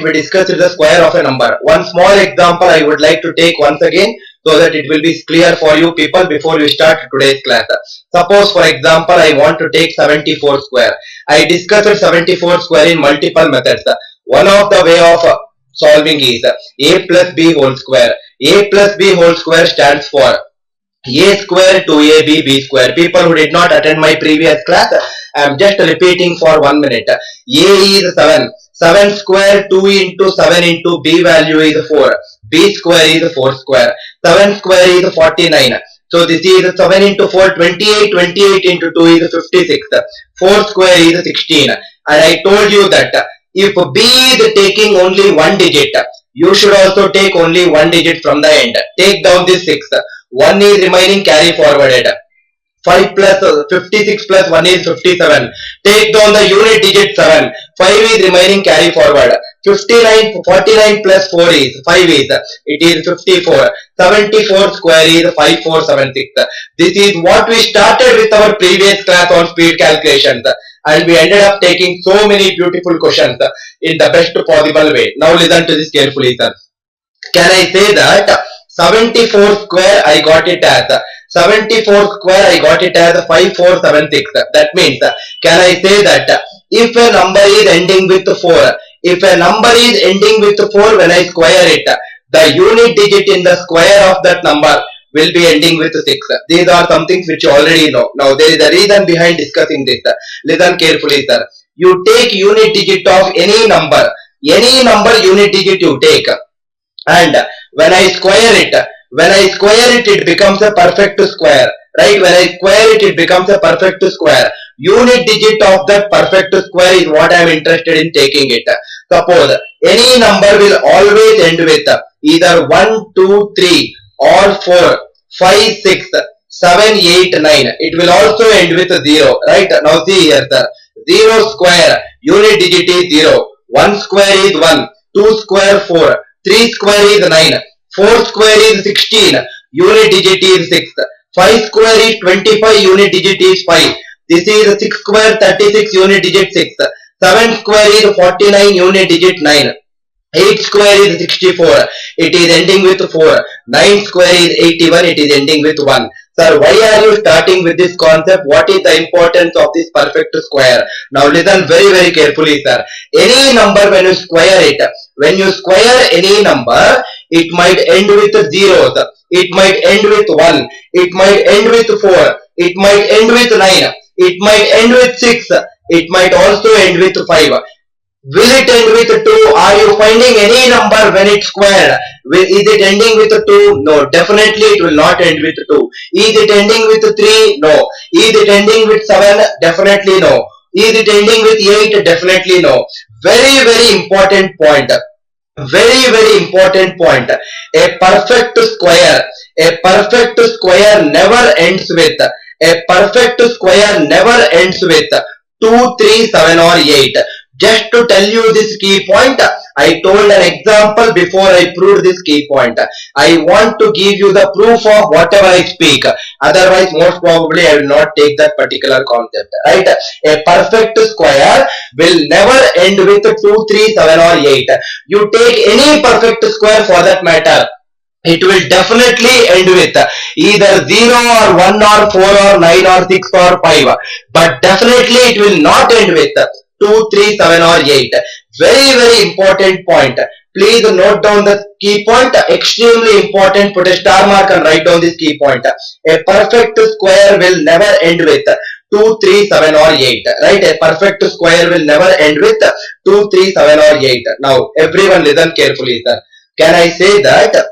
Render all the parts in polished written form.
we discussed the square of a number. One small example I would like to take once again so that it will be clear for you people before we start today's class. Suppose for example I want to take 74 square. I discussed 74 square in multiple methods. One of the way of solving is a plus b whole square. A plus b whole square stands for a square 2ab b square. People who did not attend my previous class, I am just repeating for 1 minute. A is 7. 7 square 2 into 7 into b value is 4. B square is 4 square. 7 square is 49. So this is 7 into 4 28. 28 into 2 is 56. 4 square is 16. And I told you that if b is taking only one digit, you should also take only one digit from the end. Take down this 6. 1 is remaining, carry forwarded. 5 plus 56 plus 1 is 57. Take down the unit digit 7. 5 is remaining, carry forward. 49 plus 4 is 5 is, it is 54. 74 square is 5476. This is what we started with our previous class on speed calculations, and we ended up taking so many beautiful questions in the best possible way. Now listen to this carefully, sir. Can I say that 74 square I got it as 5476. That means, can I say that if a number is ending with 4, if a number is ending with 4, when I square it, the unit digit in the square of that number will be ending with 6. These are some things which you already know. Now there is a reason behind discussing this. Listen carefully, sir. You take unit digit of any number unit digit you take, and when I square it, it becomes a perfect square, right? When I square it, it becomes a perfect square. Unit digit of that perfect square is what I am interested in taking it. Suppose any number will always end with either 1, 2, 3 or 4, 5, 6, 7, 8, 9. It will also end with 0, right? Now see here, sir. 0 square, unit digit is 0. 1 square is 1. 2 square 4. 3 square is 9. 4 square is 16. Unit digit is 6. 5 square is 25. Unit digit is 5. This is 6 square 36. Unit digit 6. 7 square is 49. Unit digit 9. 8 square is 64. It is ending with 4. 9 square is 81. It is ending with 1. Sir, why are you starting with this concept? What is the importance of this perfect square? Now listen very, very carefully, sir. Any number, when you square it, when you square any number, it might end with zeros. It might end with 1. It might end with 4. It might end with 9. It might end with 6. It might also end with 5. Will it end with 2? Are you finding any number when it's squared? Is it ending with 2? No, definitely it will not end with 2. Is it ending with 3? No. Is it ending with 7? Definitely no. Is it ending with 8? Definitely no. Very, very important point. Very, very important point. A perfect square never ends with, 2, 3, 7 or 8. Just to tell you this key point, I told an example before I proved this key point. I want to give you the proof of whatever I speak. Otherwise, most probably I will not take that particular concept. Right? A perfect square will never end with 2, 3, 7 or 8. You take any perfect square for that matter, it will definitely end with either 0 or 1 or 4 or 9 or 6 or 5. But definitely it will not end with 2, 3, 7 or 8. Very, very important point. Please note down the key point. Extremely important. Put a star mark and write down this key point. A perfect square will never end with 2, 3, 7 or 8. Right? A perfect square will never end with 2, 3, 7 or 8. Now, everyone listen carefully, sir. Can I say that?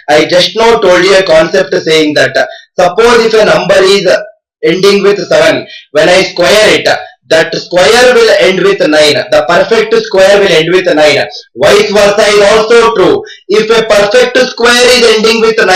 I just now told you a concept saying that suppose if a number is ending with 7, when I square it, that square will end with 9. The perfect square will end with 9. Vice versa is also true. If a perfect square is ending with 9,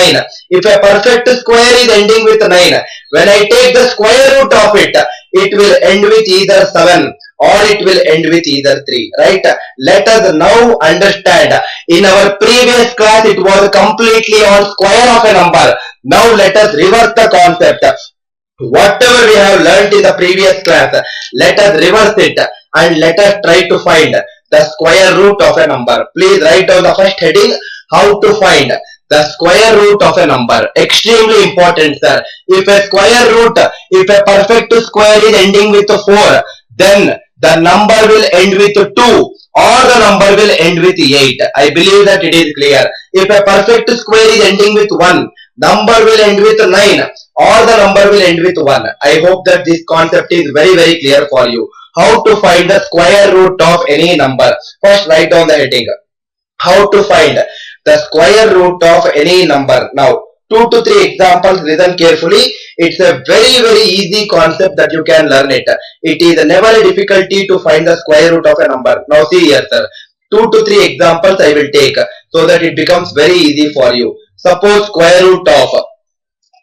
when I take the square root of it, it will end with either 7 or it will end with either 3. Right? Let us now understand. In our previous class, it was completely on square of a number. Now let us reverse the concept. Whatever we have learnt in the previous class, let us reverse it and let us try to find the square root of a number. Please write down the first heading, how to find the square root of a number. Extremely important, sir. If a square root, if a perfect square is ending with 4, then the number will end with 2 or the number will end with 8. I believe that it is clear. If a perfect square is ending with 1, number will end with 9 or the number will end with 1. I hope that this concept is very clear for you. How to find the square root of any number. First write down the heading. How to find the square root of any number. Now 2 to 3 examples, listen carefully. It's a very easy concept that you can learn it. It is never a difficulty to find the square root of a number. Now see here, sir. 2 to 3 examples I will take so that it becomes very easy for you. Suppose square root of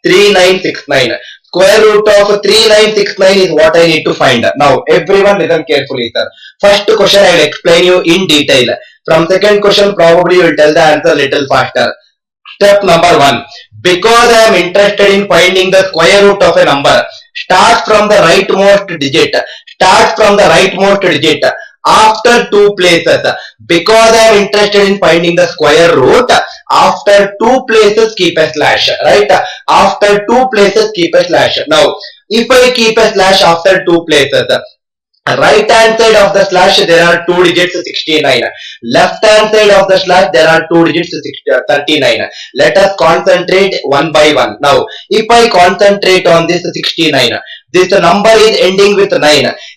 3969. Square root of 3969 is what I need to find. Now everyone listen carefully, sir. First question I will explain you in detail. From second question probably you will tell the answer little faster. Step number 1. Because I am interested in finding the square root of a number, start from the rightmost digit. Start from the rightmost digit after 2 places. Because I am interested in finding the square root, after 2 places keep a slash. Right? After 2 places keep a slash. Now, if I keep a slash after 2 places, right hand side of the slash there are 2 digits 69. Left hand side of the slash there are 2 digits 39. Let us concentrate one by one. Now if I concentrate on this 69, this number is ending with 9.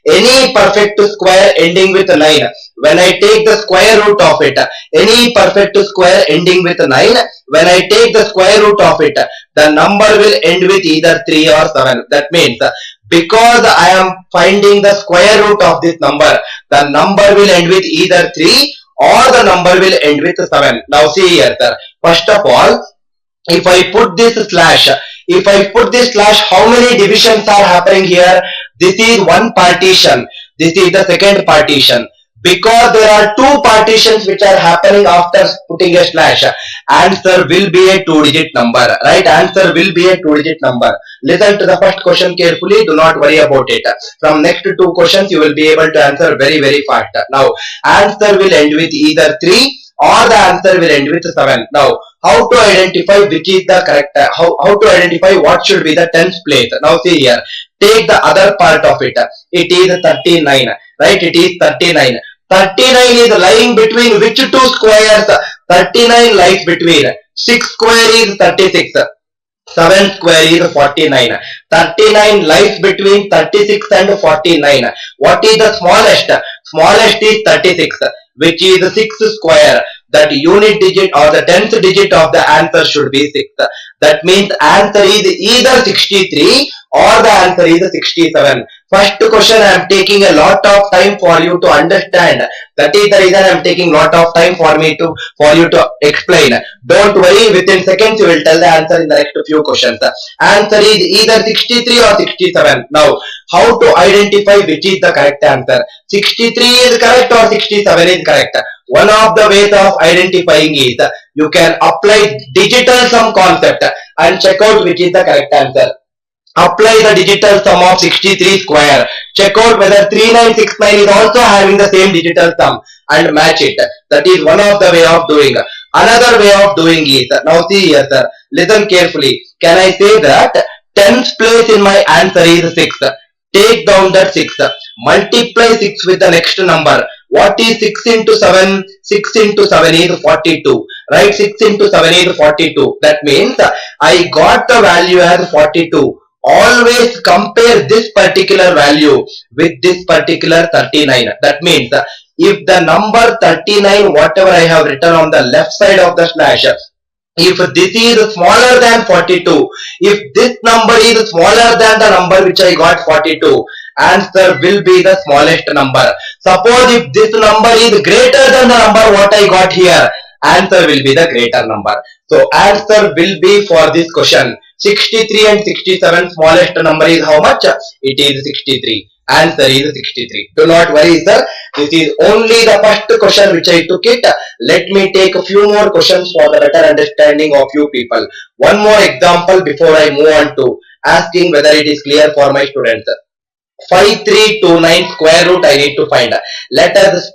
Any perfect square ending with 9, when I take the square root of it, any perfect square ending with 9, when I take the square root of it, the number will end with either 3 or 7. That means because I am finding the square root of this number, the number will end with either 3 or the number will end with 7. Now see here, sir. First of all, if I put this slash, how many divisions are happening here? This is one partition. This is the second partition. Because there are 2 partitions which are happening after putting a slash, answer will be a 2-digit number. Right? Answer will be a 2-digit number. Listen to the first question carefully. Do not worry about it. From next 2 questions, you will be able to answer very fast. Now, answer will end with either 3 or the answer will end with 7. Now, how to identify which is the correct, how to identify what should be the tens place. Now see here, take the other part of it. It is 39, right? It is 39. 39 is lying between which 2 squares? 39 lies between 6 square is 36. 7 square is 49. 39 lies between 36 and 49. What is the smallest? Smallest is 36, which is 6 square. That unit digit or the 10th digit of the answer should be 6. That means answer is either 63 or the answer is 67. First question I am taking a lot of time for you to understand. That is the reason I am taking lot of time for you to explain. Don't worry, within seconds you will tell the answer in the next few questions. Answer is either 63 or 67. Now, how to identify which is the correct answer? 63 is correct or 67 is correct? One of the ways of identifying is you can apply digital sum concept and check out which is the correct answer. Apply the digital sum of 63 square. Check out whether 3969 is also having the same digital sum and match it. That is one of the way of doing. Another way of doing is, now see here, sir. Listen carefully. Can I say that tens place in my answer is 6? Take down that 6. Multiply 6 with the next number. What is 6 into 7? 6 into 7 is 42. Right? 6 into 7 is 42. That means I got the value as 42. Always compare this particular value with this particular 39. That means if the number 39, whatever I have written on the left side of the slash, if this is smaller than 42, if this number is smaller than the number which I got 42, answer will be the smallest number. Suppose if this number is greater than the number what I got here, answer will be the greater number. So answer will be for this question 63 and 67, smallest number is how much? It is 63. Answer is 63. Do not worry, sir. This is only the first question which I took it. Let me take a few more questions for the better understanding of you people. One more example before I move on to asking whether it is clear for my students. 5329 square root I need to find. Let us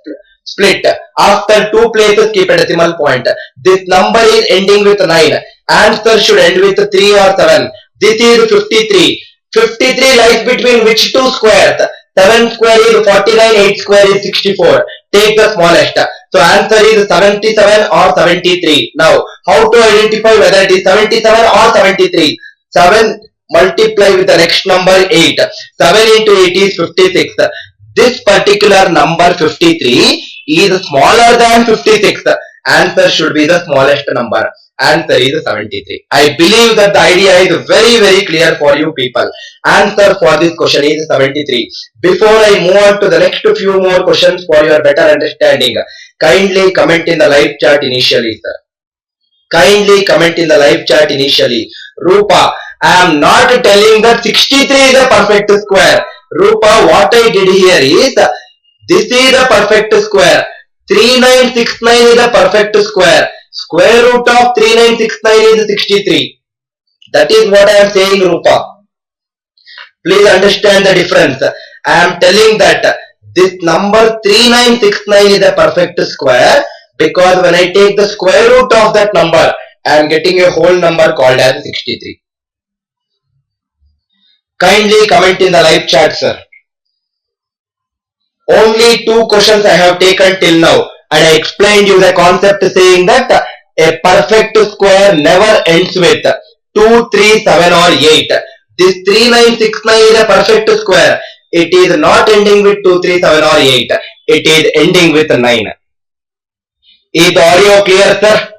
split. After two places, keep a decimal point. This number is ending with 9. Answer should end with 3 or 7. This is 53. 53 lies between which two squares? 7 square is 49, 8 square is 64. Take the smallest. So answer is 77 or 73. Now, how to identify whether it is 77 or 73? 7 multiply with the next number 8. 7 into 8 is 56. This particular number 53 is smaller than 56. Answer should be the smallest number. Answer is 73. I believe that the idea is very clear for you people. Answer for this question is 73. Before I move on to the next few more questions for your better understanding, kindly comment in the live chat initially, sir. Kindly comment in the live chat initially. Rupa, I am not telling that 63 is a perfect square. Rupa, what I did here is, this is a perfect square. 3969 is a perfect square. Square root of 3969 is 63. That is what I am saying, Rupa. Please understand the difference. I am telling that this number 3969 is a perfect square because when I take the square root of that number, I am getting a whole number called as 63. Kindly comment in the live chat, sir. Only 2 questions I have taken till now, and I explained you the concept saying that a perfect square never ends with 2, 3, 7 or 8. This 3969 is a perfect square. It is not ending with 2, 3, 7 or 8. It is ending with 9. Is the audio clear, sir?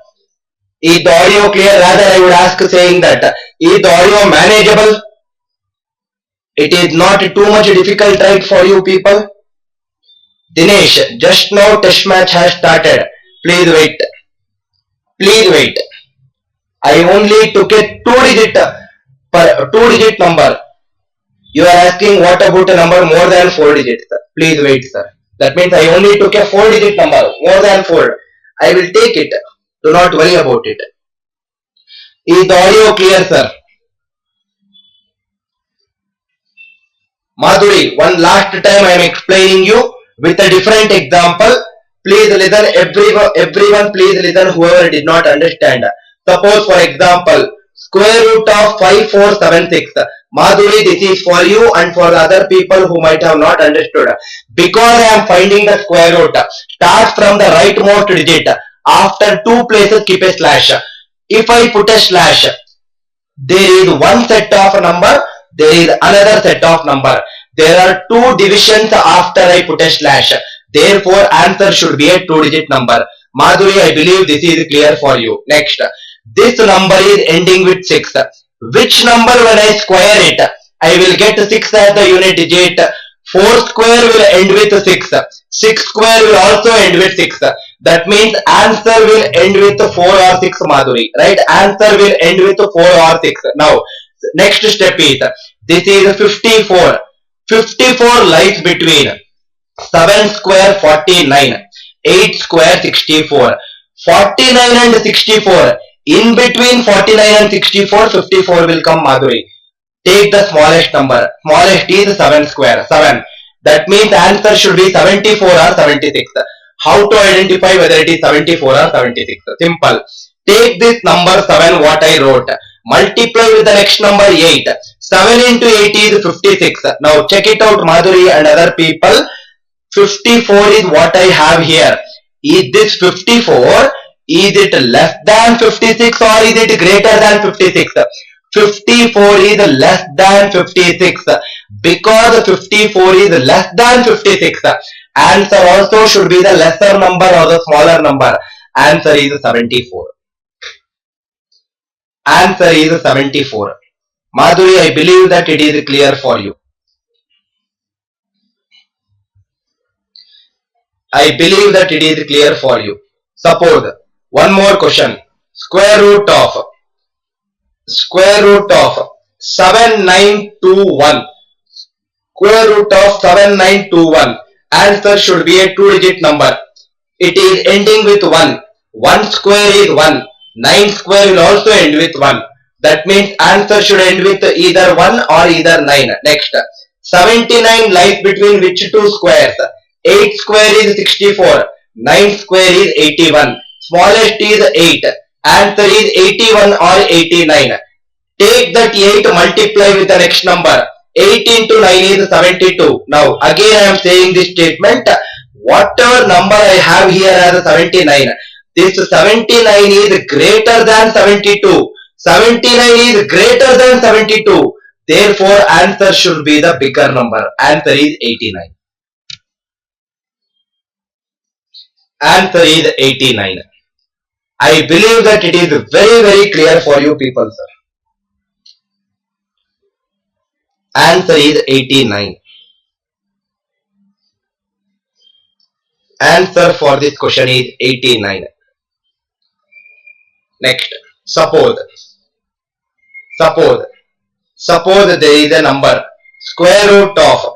Is the audio clear? Rather, I would ask saying that, is the audio manageable? It is not too much difficult, right, for you people? Dinesh, just now test match has started. Please wait. Please wait. I only took a 2-digit number. You are asking what about a number more than 4 digits? Please wait, sir. That means I only took a 4-digit number, more than 4. I will take it. Do not worry about it. Is the audio clear, sir? Madhuri, one last time I am explaining you with a different example. Please listen, everyone please listen, whoever did not understand. Suppose for example, square root of 5476. Madhuri, this is for you and for the other people who might have not understood. Because I am finding the square root, start from the rightmost digit. After 2 places, keep a slash. If I put a slash, there is one set of number, there is another set of number. There are 2 divisions after I put a slash. Therefore, answer should be a 2-digit number. Madhuri, I believe this is clear for you. Next, this number is ending with 6. Which number when I square it, I will get 6 as the unit digit. 4 square will end with 6. 6 square will also end with 6. That means answer will end with 4 or 6, Madhuri. Right? Answer will end with 4 or 6. Now, next step is, this is 54. 54 lies between 7 square 49, 8 square 64. 49 and 64. In between 49 and 64, 54 will come, Madhuri. Take the smallest number. Smallest is 7 square. 7. That means answer should be 74 or 76. How to identify whether it is 74 or 76? Simple. Take this number 7 what I wrote. Multiply with the next number 8. 7 into 8 is 56. Now check it out, Madhuri and other people. 54 is what I have here. Is this 54? Is it less than 56 or is it greater than 56? 54 is less than 56. Because 54 is less than 56, answer also should be the lesser number or the smaller number. Answer is 74. Answer is 74. Madhuri, I believe that it is clear for you. I believe that it is clear for you. Suppose, one more question. Square root of 7921. Square root of 7921. Answer should be a 2-digit number. It is ending with 1. 1 square is 1. 9 square will also end with 1. That means answer should end with either 1 or either 9. Next, 79 lies between which two squares? 8 square is 64. 9 square is 81. Smallest is 8. Answer is 81 or 89. Take that 8, multiply with the next number. 8 into 9 is 72. Now again I am saying this statement. Whatever number I have here as 79. This 79 is greater than 72. 79 is greater than 72. Therefore answer should be the bigger number. Answer is 89. Answer is 89. I believe that it is very clear for you people, sir. Answer is 89. Answer for this question is 89. Next, suppose there is a number square root of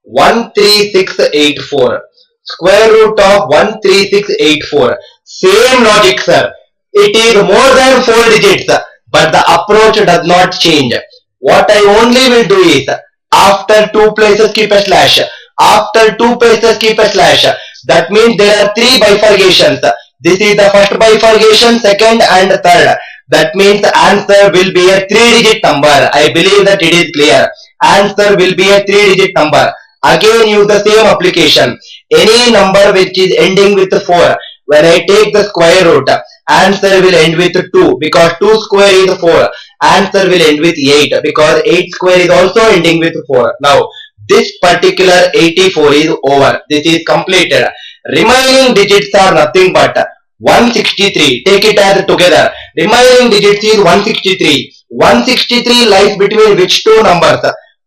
13684. Square root of 13684. Same logic, sir. It is more than 4 digits, but the approach does not change. What I only will do is, after 2 places keep a slash. After 2 places keep a slash. That means there are 3 bifurcations. This is the first bifurcation, second and third. That means the answer will be a 3-digit number. I believe that it is clear. Answer will be a 3-digit number. Again use the same application. Any number which is ending with 4. When I take the square root, answer will end with 2 because 2 square is 4. Answer will end with 8 because 8 square is also ending with 4. Now this particular 84 is over. This is completed. Remaining digits are nothing but 163. Take it as together. Remaining digits is 163. 163 lies between which two numbers?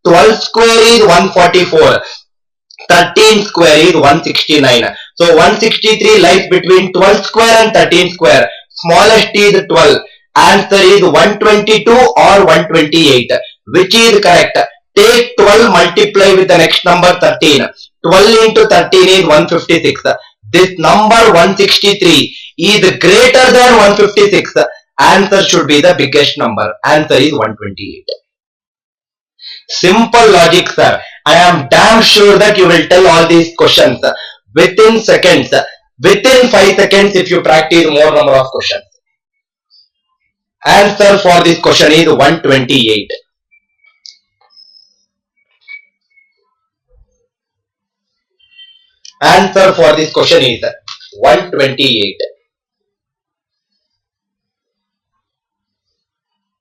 12 square is 144. 13 square is 169. So 163 lies between 12 square and 13 square. Smallest is 12. Answer is 122 or 128. Which is correct? Take 12, multiply with the next number 13. 12 into 13 is 156. This number 163 is greater than 156. Answer should be the biggest number. Answer is 128. Simple logic, sir. I am damn sure that you will tell all these questions within seconds. Within 5 seconds if you practice more number of questions. Answer for this question is 128. Answer for this question is 128.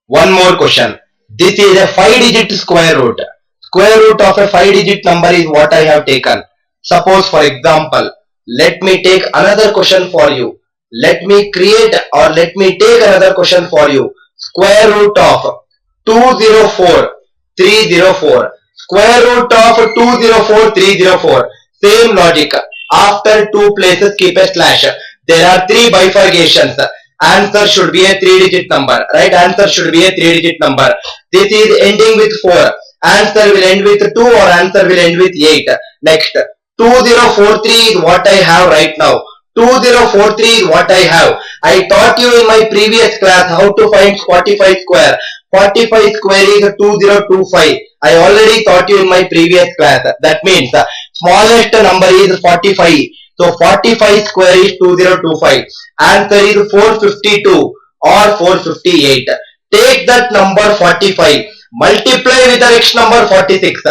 One more question. This is a 5-digit square root. Square root of a 5-digit number is what I have taken. Suppose for example, let me take another question for you. Let me create or let me take another question for you. Square root of 204304. Square root of 204304. Same logic. After 2 places keep a slash. There are 3 bifurcations. Answer should be a 3-digit number. Right? Answer should be a 3-digit number. This is ending with 4. Answer will end with 2 or answer will end with 8. Next. 2043 is what I have right now. 2043 is what I have. I taught you in my previous class how to find 45 square. 45 square is 2025. I already taught you in my previous class. That means smallest number is 45. So 45 square is 2025. Answer is 452 or 458. Take that number 45. Multiply with the next number 46.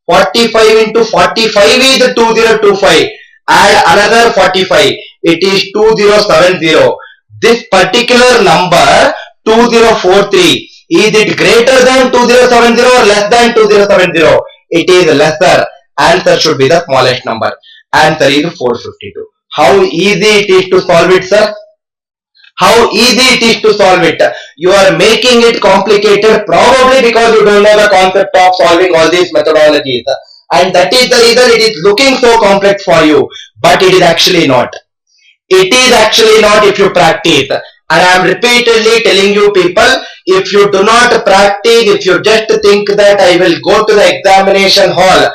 45 into 45 is 2025. Add another 45. It is 2070. This particular number 2043. Is it greater than 2070 or less than 2070? It is lesser. Answer should be the smallest number. Answer is 452. How easy it is to solve it, sir? How easy it is to solve it. You are making it complicated probably because you don't know the concept of solving all these methodologies. And that is the reason it is looking so complex for you. But it is actually not. It is actually not if you practice. And I am repeatedly telling you people, if you do not practice, if you just think that I will go to the examination hall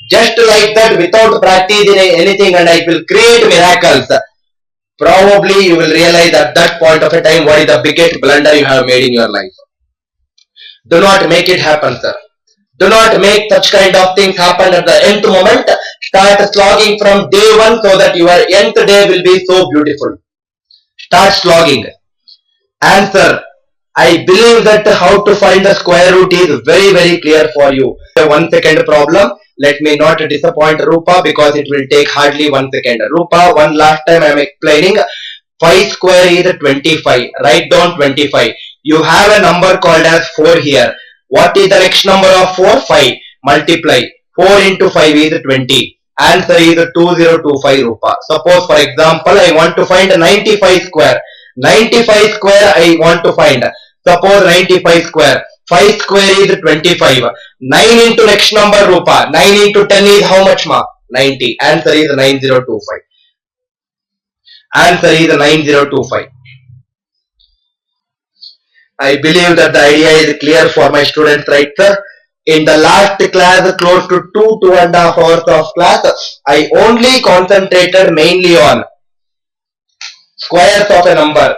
just like that without practicing anything and I will create miracles, probably you will realize at that point of a time what is the biggest blunder you have made in your life. Do not make it happen, sir. Do not make such kind of things happen at the nth moment. Start slogging from day one so that your nth day will be so beautiful. Start slogging. Answer. I believe that how to find the square root is very clear for you. 1 second problem. Let me not disappoint Rupa because it will take hardly 1 second. Rupa, one last time I am explaining. 5 square is 25. Write down 25. You have a number called as 4 here. What is the next number of 4? 5. Multiply. 4 into 5 is 20. Answer is 2025 Rupa. Suppose for example I want to find 95 square. 95 square I want to find. Suppose 95 square. 5 square is 25. 9 into next number Rupa. 9 into 10 is how much ma? 90. Answer is 9025. Answer is 9025. I believe that the idea is clear for my students, right sir? In the last class, close to 2.5 hours of class, I only concentrated mainly on squares of a number.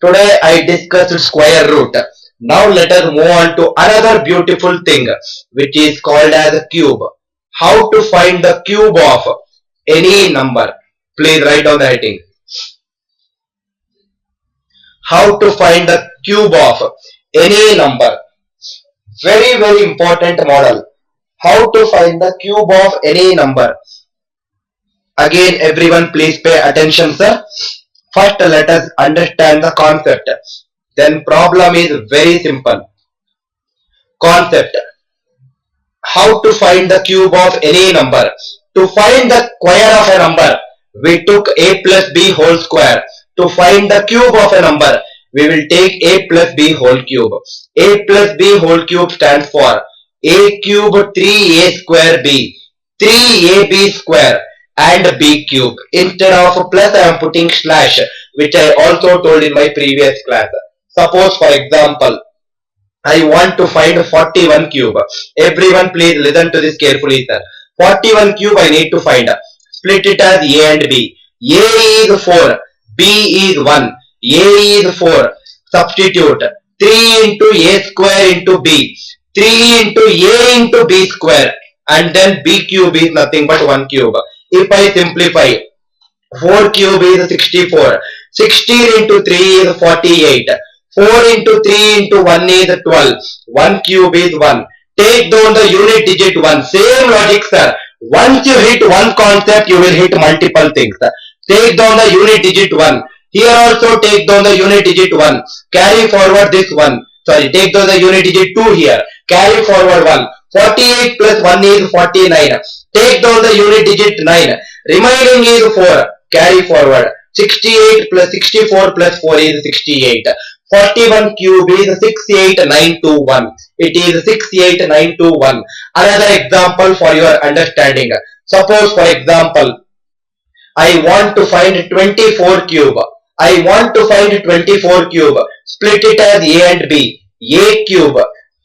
Today I discussed square root. Now let us move on to another beautiful thing which is called as a cube. How to find the cube of any number? Please write down the heading. How to find the cube of any number? Very important model. How to find the cube of any number? Again everyone please pay attention sir. First let us understand the concept. Then problem is very simple. Concept. How to find the cube of any number? To find the square of a number, we took a plus b whole square. To find the cube of a number, we will take a plus b whole cube. A plus b whole cube stands for a cube 3a square b, 3ab square and b cube. Instead of plus I am putting slash, which I also told in my previous class. Suppose for example, I want to find 41 cube. Everyone please listen to this carefully sir. 41 cube I need to find. Split it as a and b. A is 4, b is 1, a is 4. Substitute 3 into a square into b, 3 into a into b square, and then b cube is nothing but 1 cube. If I simplify, 4 cube is 64, 16 into 3 is 48, 4 into 3 into 1 is 12, 1 cube is 1. Take down the unit digit 1. Same logic sir. Once you hit one concept, you will hit multiple things. Take down the unit digit 1. Here also take down the unit digit 1. Carry forward this 1. Sorry, take down the unit digit 2 here. Carry forward 1. 48 plus 1 is 49. Take down the unit digit 9. Remaining is 4. Carry forward. 68 plus 64 plus 4 is 68. 41 cube is 68921. It is 68921. Another example for your understanding. Suppose for example, I want to find 24 cube. I want to find 24 cube. Split it as a and b. A cube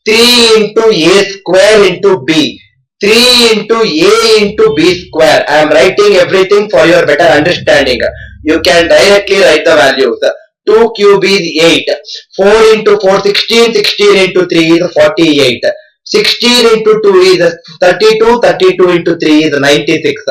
3 into a square into b. 3 into a into b square. I am writing everything for your better understanding. You can directly write the values. 2 cube is 8. 4 into 4, 16. 16 into 3 is 48. 16 into 2 is 32. 32 into 3 is 96.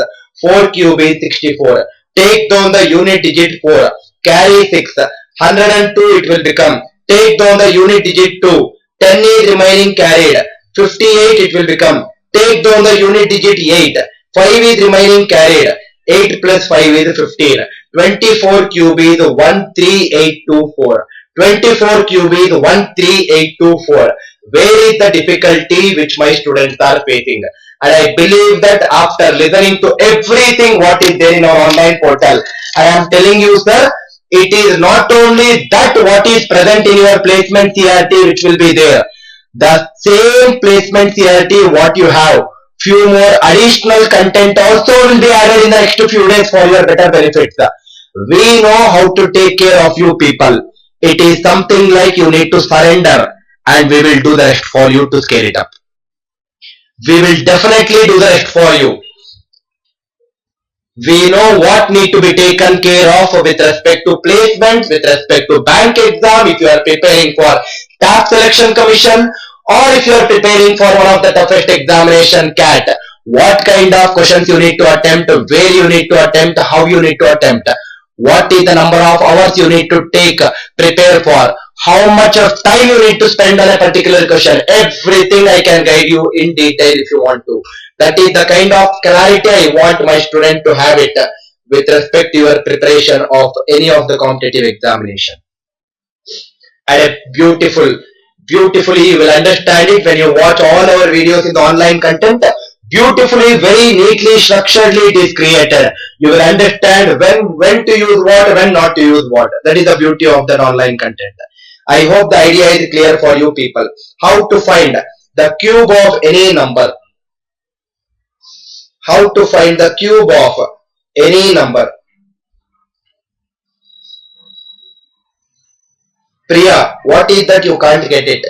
4 cube is 64. Take down the unit digit 4. Carry 6. 102 it will become. Take down the unit digit 2. 10 is remaining carried. 58 it will become. Take down the unit digit 8. 5 is remaining carried. 8 plus 5 is 15. 24 cube is 13824. 24 cube is 13824. Where is the difficulty which my students are facing? And I believe that after listening to everything what is there in our online portal, I am telling you sir, it is not only that what is present in your placement CRT which will be there. The same placement CRT what you have, few more additional content also will be added in the next few days for your better benefits. We know how to take care of you people. It is something like you need to surrender and we will do the rest for you to scale it up. We will definitely do the rest for you. We know what need to be taken care of with respect to placements, with respect to bank exam, if you are preparing for staff selection commission, or if you are preparing for one of the toughest examination CAT. what kind of questions you need to attempt, where you need to attempt, how you need to attempt, what is the number of hours you need to take, prepare for, how much of time you need to spend on a particular question. Everything I can guide you in detail if you want to. That is the kind of clarity I want my student to have it with respect to your preparation of any of the competitive examination. And beautifully you will understand it when you watch all our videos in the online content. Beautifully, very neatly, structuredly it is created. You will understand when to use what, when not to use what. That is the beauty of that online content. I hope the idea is clear for you people. How to find the cube of any number. How to find the cube of any number. Priya, what is that you can't get it?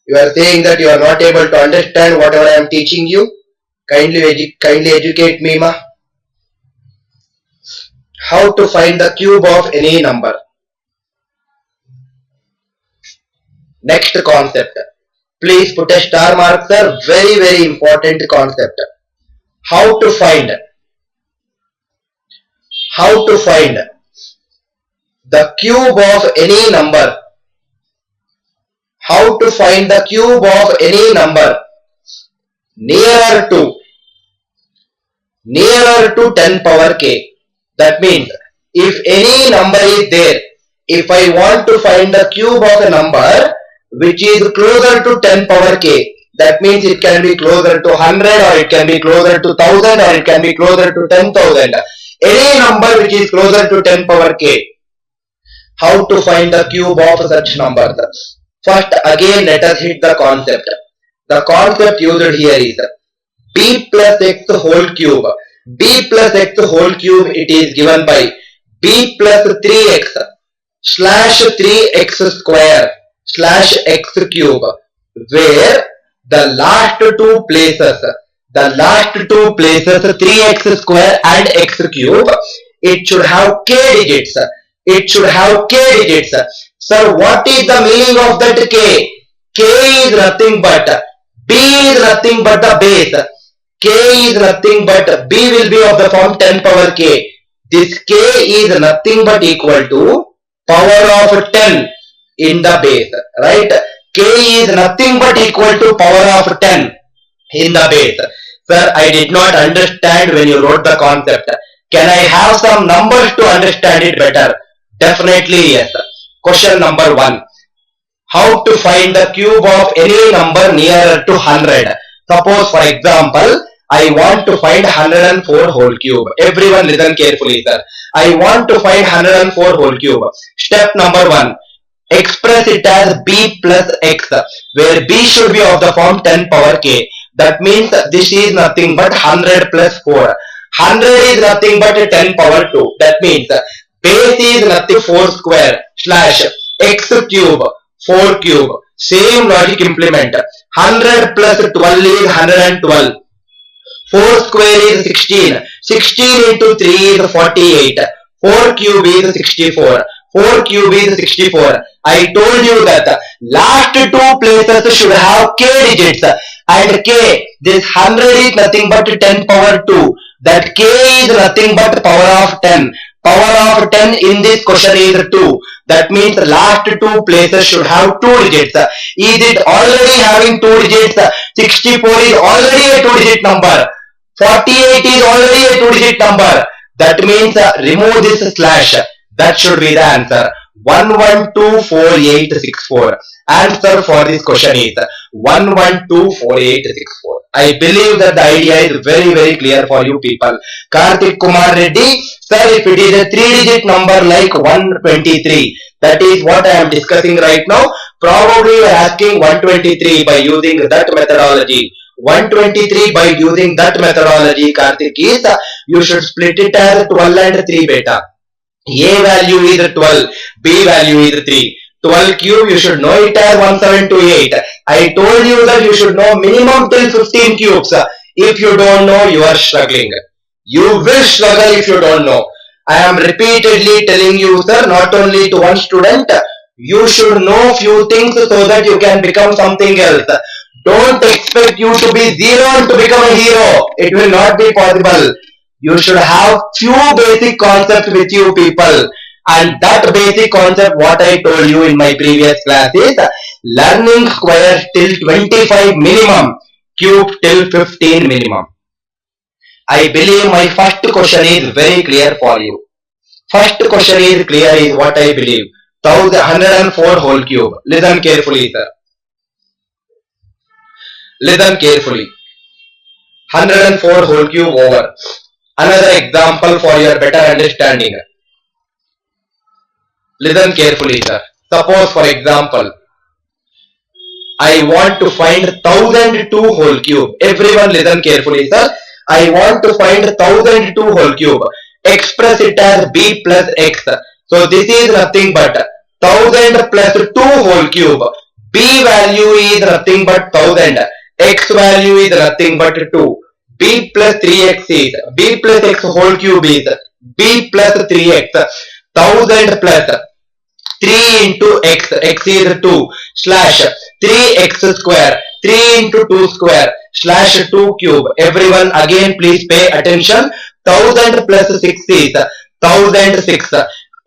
You are saying that you are not able to understand whatever I am teaching you. Kindly educate me, ma. How to find the cube of any number. Next concept. Please put a star mark, sir. Very important concept. How to find the cube of any number. How to find the cube of any number nearer to 10 power k. That means if any number is there, if I want to find the cube of a number which is closer to 10 power k, that means it can be closer to 100 or it can be closer to 1000 or it can be closer to 10,000. Any number which is closer to 10 power k. How to find the cube of such numbers? First, again, let us hit the concept. The concept used here is b plus x whole cube. B plus x whole cube, it is given by b plus 3x slash 3x square slash x cube, where the last two places 3x square and x cube, it should have k digits. Sir, what is the meaning of that k? K is nothing but, b is nothing but the base. K is nothing but, b will be of the form 10 power k. This k is nothing but equal to power of 10 in the base, right? K is nothing but equal to power of 10 in the base. Sir, I did not understand when you wrote the concept. Can I have some numbers to understand it better? Definitely yes. Question number 1. How to find the cube of any number nearer to 100? Suppose for example, I want to find 104 whole cube. Everyone listen carefully, sir. I want to find 104 whole cube. Step number 1. Express it as b plus x, where b should be of the form 10 power k. That means this is nothing but 100 plus 4. 100 is nothing but 10 power 2. That means base is nothing 4 square slash x cube 4 cube. Same logic implement. 100 plus 12 is 112. 4 square is 16. 16 into 3 is 48. 4 cube is 64. 4 cube is 64. I told you that last two places should have k digits, and k, this 100 is nothing but 10 power 2. That k is nothing but power of 10. Power of 10 in this question is 2. That means last two places should have 2 digits. Is it already having 2 digits? 64 is already a 2-digit number. 48 is already a 2-digit number. That means remove this slash. That should be the answer. 1124864. Answer for this question is 1124864. I believe that the idea is very clear for you people. Karthik Kumar Reddy, sir, if it is a 3-digit number like 123, that is what I am discussing right now. Probably you are asking 123 by using that methodology. 123 by using that methodology, Karthik, is you should split it as 12 and 3 beta. A value is 12, B value is 3. 12 cube, you should know it as 1728. I told you that you should know minimum till 15 cubes. If you don't know, you are struggling. You will struggle if you don't know. I am repeatedly telling you, sir, not only to one student, you should know few things so that you can become something else. Don't expect you to be zero and to become a hero. It will not be possible. You should have few basic concepts with you people. And that basic concept what I told you in my previous class is learning square till 25 minimum, cube till 15 minimum. I believe my first question is very clear for you. First question is clear is what I believe. 104 whole cube. Listen carefully, sir. Listen carefully. 104 whole cube over. Another example for your better understanding. Listen carefully, sir. Suppose, for example, I want to find 1002 whole cube. Everyone listen carefully, sir. I want to find 1002 whole cube. Express it as b plus x. So this is nothing but 1000 plus 2 whole cube. B value is nothing but 1000. X value is nothing but 2. B plus 3x is b plus x whole cube is b plus 3x. 1000 plus 3 into x, x is 2 slash 3x square, 3 into 2 square slash 2 cube. Everyone again please pay attention. 1000 plus 6 is 1006.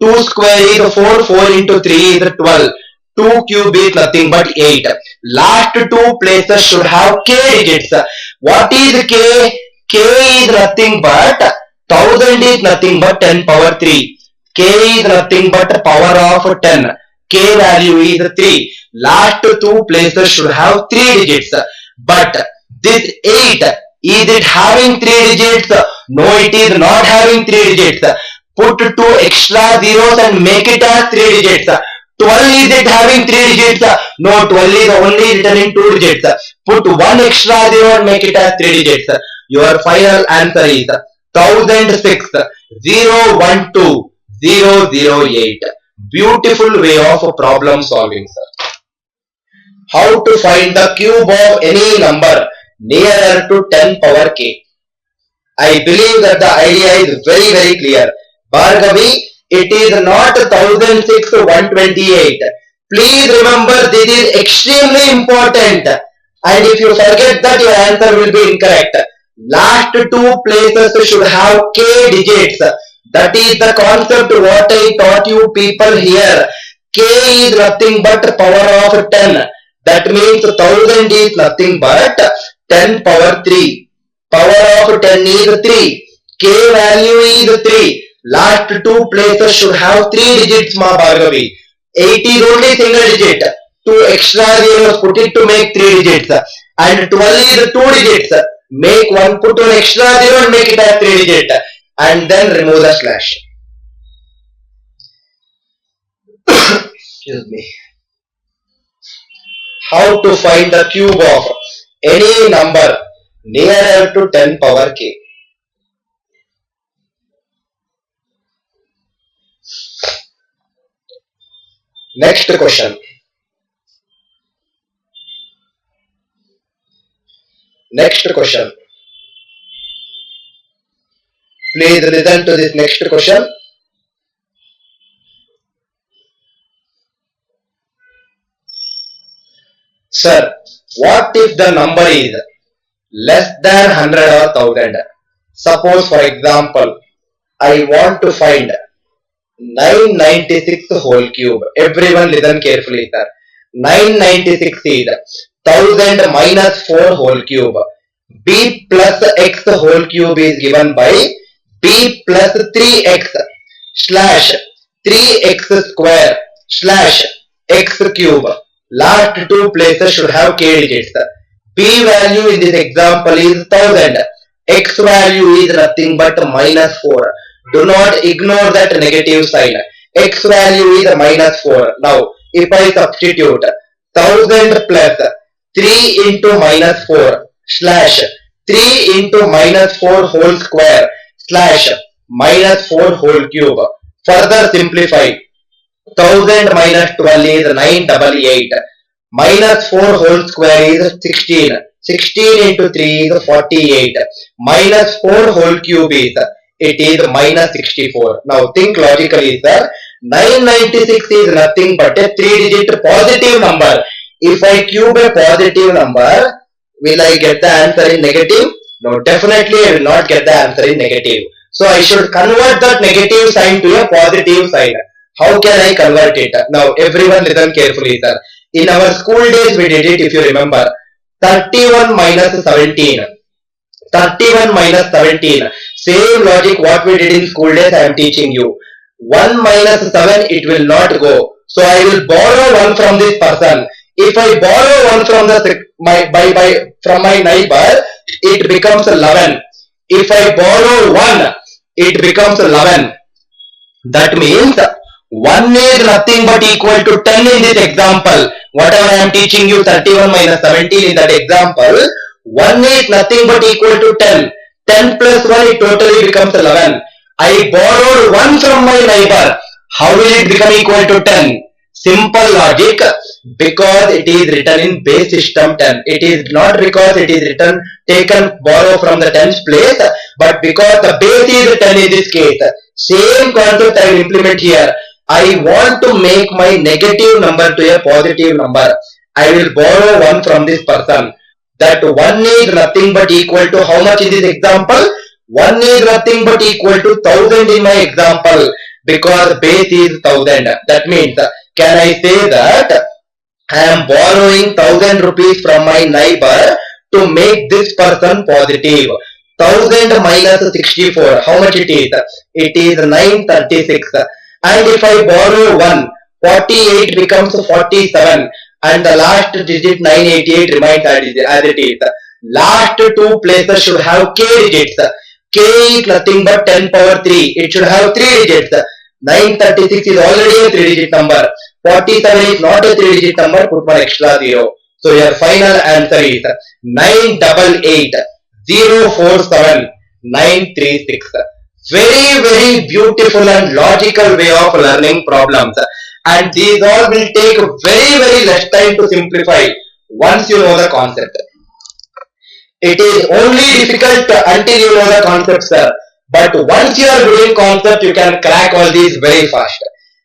2 square is 4, 4 into 3 is 12. 2 cube is nothing but 8. Last two places should have k digits. What is k? K is nothing but 1000 is nothing but 10 power 3. K is nothing but power of 10. K value is 3. Last two places should have 3 digits. But this 8, is it having 3 digits? No, it is not having 3 digits. Put 2 extra zeros and make it as 3 digits. 12 is it having 3 digits? No, 12 is only written in 2 digits. Put 1 extra zero and make it as 3 digits. Your final answer is 1006 012 008. Beautiful way of problem solving, sir. How to find the cube of any number nearer to 10 power k? I believe that the idea is very clear. Bhargavi, it is not 1006 128. Please remember this is extremely important. And if you forget that, your answer will be incorrect. Last two places should have k digits. That is the concept what I taught you people here. K is nothing but power of 10. That means 1000 is nothing but 10 power 3. Power of 10 is 3. K value is 3. Last two places should have 3 digits, ma Bhargavi. 8 is only single digit. 2 extra zeros, put it to make 3 digits. And 12 is 2 digits. Make 1, put 1 extra zero and make it as 3 digit. And then remove the slash. Excuse me. How to find the cube of any number nearer to 10 power k? Next question. Next question. Please listen to this next question. Sir, what if the number is less than 100 or 1000? Suppose, for example, I want to find 996 whole cube. Everyone listen carefully, sir. 996 is 1000 minus 4 whole cube. B plus x whole cube is given by b plus 3x slash 3x square slash x cube. Last two places should have k digits. B value in this example is 1000. X value is nothing but minus 4. Do not ignore that negative sign. X value is minus 4. Now, if I substitute 1000 plus 3 into minus 4 slash 3 into minus 4 whole square slash minus 4 whole cube. Further simplify. 1000 minus 12 is 988. Minus 4 whole square is 16. 16 into 3 is 48. Minus 4 whole cube is, it is minus 64. Now think logically, sir. 996 is nothing but a 3-digit positive number. If I cube a positive number, will I get the answer in negative? No, definitely I will not get the answer in negative. So I should convert that negative sign to a positive sign. How can I convert it? Now everyone listen carefully, sir. In our school days we did it, if you remember. 31 minus 17. 31 minus 17. Same logic what we did in school days I am teaching you. 1 minus 7, it will not go. So I will borrow 1 from this person. If I borrow 1 from from my neighbor, it becomes 11. If I borrow 1, it becomes 11. That means 1 is nothing but equal to 10 in this example. Whatever I am teaching you, 31 minus 17 in that example, 1 is nothing but equal to 10. 10 plus 1, it totally becomes 11. I borrowed 1 from my neighbor. How will it become equal to 10? Simple logic, because it is written in base system 10. It is not because it is written taken borrow from the tens place, but because the base is 10 in this case. Same concept I will implement here. I want to make my negative number to a positive number. I will borrow 1 from this person. That 1 is nothing but equal to how much in this example? 1 is nothing but equal to 1000 in my example, because base is 1000. That means, can I say that I am borrowing 1000 rupees from my neighbor to make this person positive? 1000 minus 64, how much it is? It is 936. And if I borrow 1, 48 becomes 47. And the last digit 988 remains as it is. Last 2 places should have k digits. K is nothing but 10 power 3. It should have 3 digits. 936 is already a 3-digit number. 47 is not a 3-digit number. Put one extra 0. So your final answer is 988-047-936. Very, very beautiful and logical way of learning problems. And these all will take very, very less time to simplify once you know the concept. It is only difficult until you know the concept, sir. But once you are doing concept, you can crack all these very fast.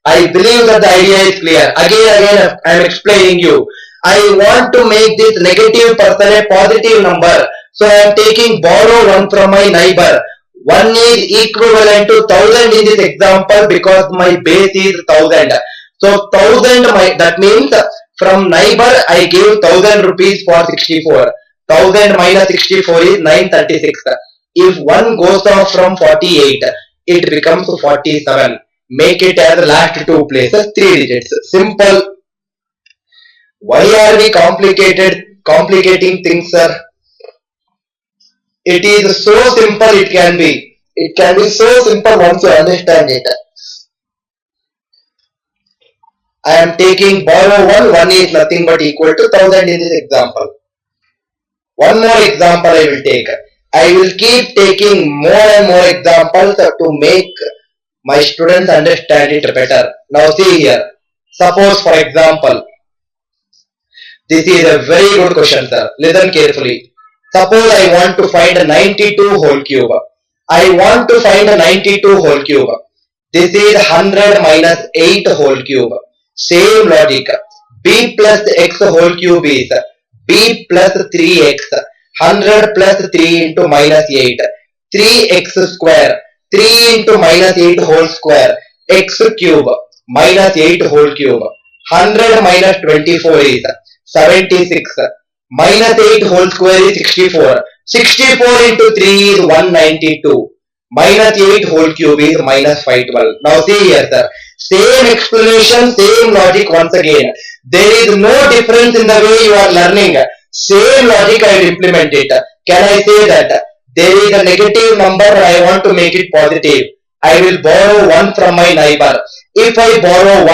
I believe that the idea is clear. Again, I am explaining you. I want to make this negative person a positive number. So I am taking borrow 1 from my neighbor. 1 is equivalent to 1000 in this example because my base is 1000. So 1000, that means from neighbor I gave 1000 rupees for 64. 1000 minus 64 is 936. If 1 goes off from 48, it becomes 47. Make it as last 2 places 3 digits. Simple. Why are we complicating things, sir? It is so simple it can be. It can be so simple once you understand it. I am taking borrow 1 is nothing but equal to 1000 in this example. One more example I will take. I will keep taking more and more examples to make my students understand it better. Now see here. Suppose for example, this is a very good question, sir. Listen carefully. Suppose I want to find a 92 whole cube. I want to find a 92 whole cube. This is 100 minus 8 whole cube. Same logic. B plus x whole cube is b plus 3x. 100 plus 3 into minus 8. 3x square. 3 into minus 8 whole square. X cube minus 8 whole cube. 100 minus 24 is 76. Minus 8 whole square is 64. 64 into 3 is 192. Minus 8 whole cube is minus 512. Now see here, sir. Same explanation, same logic once again. There is no difference in the way you are learning. Same logic I will implement it. Can I say that there is a negative number and I want to make it positive? I will borrow 1 from my neighbor. If I borrow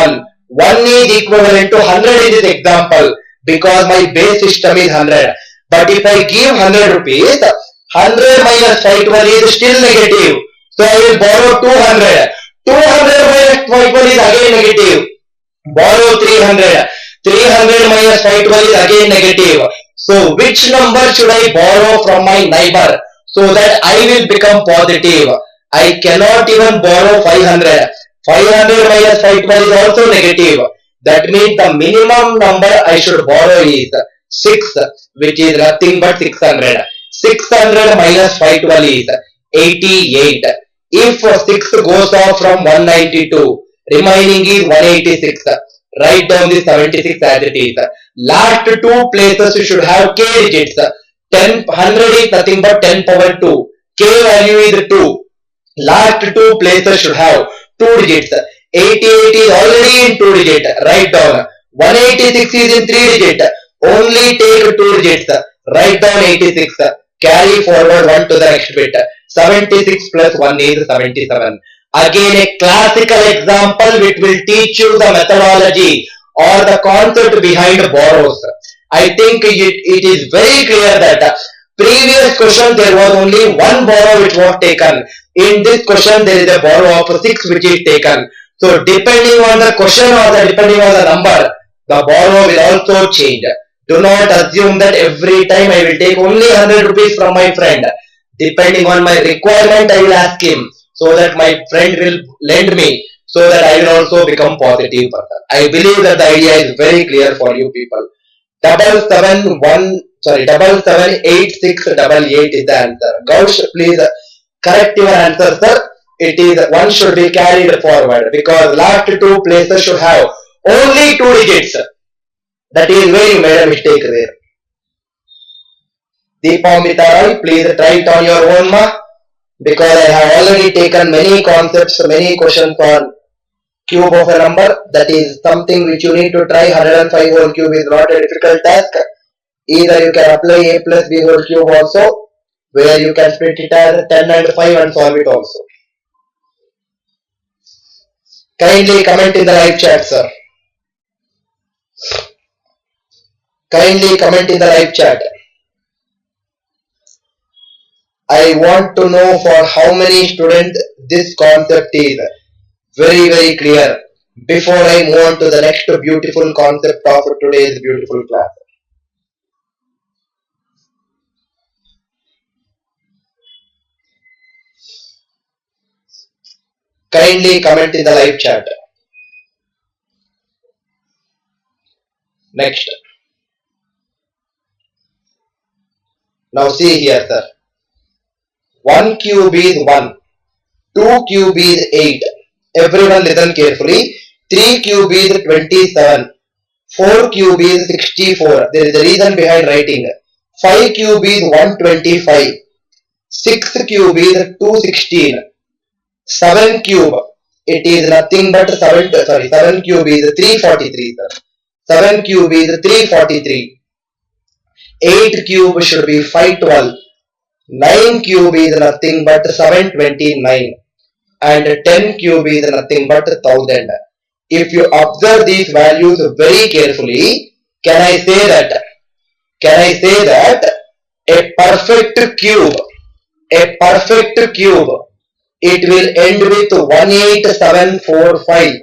1 is equivalent to 100 in this example because my base system is 100. But if I give 100 rupees, 100 minus 512 is still negative. So I will borrow 200. 200 minus 512 is again negative. Borrow 300. 300 minus 512 is again negative. So which number should I borrow from my neighbor so that I will become positive? I cannot even borrow 500. 500 minus 512 is also negative. That means the minimum number I should borrow is 6, which is nothing but 600. 600 minus 512 is 88. If 6 goes off from 192, remaining is 186. Write down the 76 as it is. Last two places you should have k digits. 100 is nothing but 10 power 2. K value is 2. Last two places should have 2 digits. 88 is already in 2 digit. Write down. 186 is in 3 digit. Only take 2 digits. Write down 86. Carry forward 1 to the next bit. 76 plus 1 is 77. Again a classical example which will teach you the methodology or the concept behind borrows. I think it is very clear that previous question there was only one borrow which was taken. In this question there is a borrow of 6 which is taken. So depending on the question or depending on the number, the borrow will also change. Do not assume that every time I will take only 100 rupees from my friend. Depending on my requirement, I will ask him so that my friend will lend me so that I will also become positive person. I believe that the idea is very clear for you people. 778688 is the answer. Gaush, please correct your answer, sir. It is one should be carried forward because last two places should have only 2 digits. That is where you made a mistake there. Deepamita Roy, please try it on your own, ma, because I have already taken many concepts, many questions on cube of a number. That is something which you need to try. 105 whole cube is not a difficult task. Either you can apply a plus b whole cube also, where you can split it as 10 and 5 and solve it also. Kindly comment in the live chat, sir. Kindly comment in the live chat. I want to know for how many students this concept is very, very clear before I move on to the next beautiful concept of today's beautiful class. Kindly comment in the live chat. Next. Now see here, sir. 1 cube is 1. 2 cube is 8. Everyone listen carefully. 3 cube is 27. 4 cube is 64. There is a reason behind writing. 5 cube is 125. 6 cube is 216. 7 cube, it is nothing but 7 cube is 343. 7 cube is 343. 8 cube should be 512. 9 cube is nothing but 729. And 10 cube is nothing but 1000. If you observe these values very carefully, can I say that a perfect cube, it will end with 18745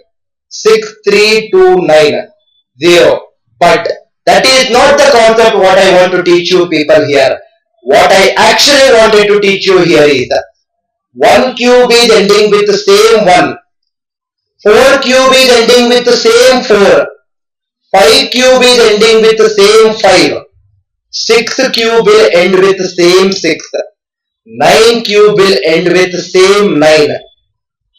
6329 But that is not the concept what I want to teach you people here. What I actually wanted to teach you here is 1 cube is ending with the same 1. 4 cube is ending with the same 4. 5 cube is ending with the same 5. 6 cube will end with the same 6. 9 cube will end with the same 9.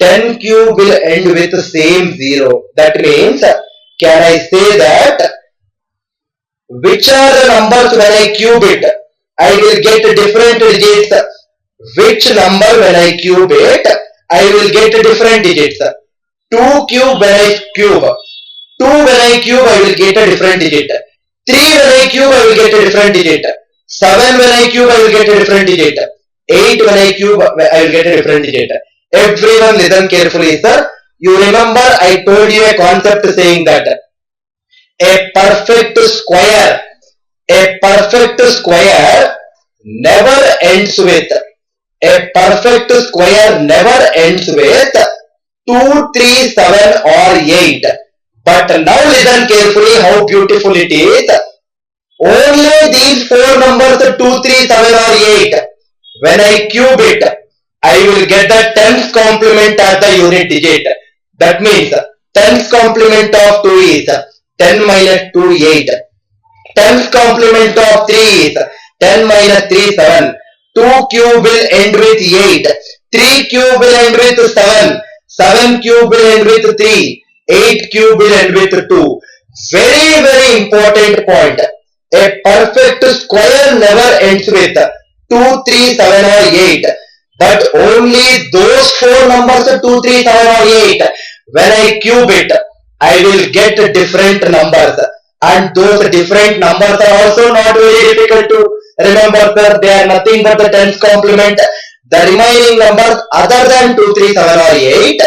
10 cube will end with the same 0. That means, can I say that which are the numbers when I cube it, I will get different digits. Which number when I cube it, I will get different digits. 2 cube when I cube. 2 when I cube, I will get a different digit. 3 when I cube, I will get a different digit. 7 when I cube, I will get a different digit. 8 when I cube, I will get a different digit. Everyone listen carefully, sir. You remember I told you a concept saying that a perfect square never ends with 2, 3, 7 or 8. But now listen carefully how beautiful it is. Only these 4 numbers 2, 3, 7 or 8. When I cube it, I will get the 10th complement as the unit digit. That means Tens complement of 2 is 10 minus 2, 8. Tens complement of 3 is 10 minus 3, 7. 2 cube will end with 8. 3 cube will end with 7. 7 cube will end with 3. 8 cube will end with 2. Very, very important point. A perfect square never ends with 2, 3, 7 or 8. But only those 4 numbers 2, 3, 7 or 8. When I cube it, I will get different numbers. And those different numbers are also not very difficult to remember, sir. They are nothing but the tens complement. The remaining numbers other than 2, 3, 7 or 8,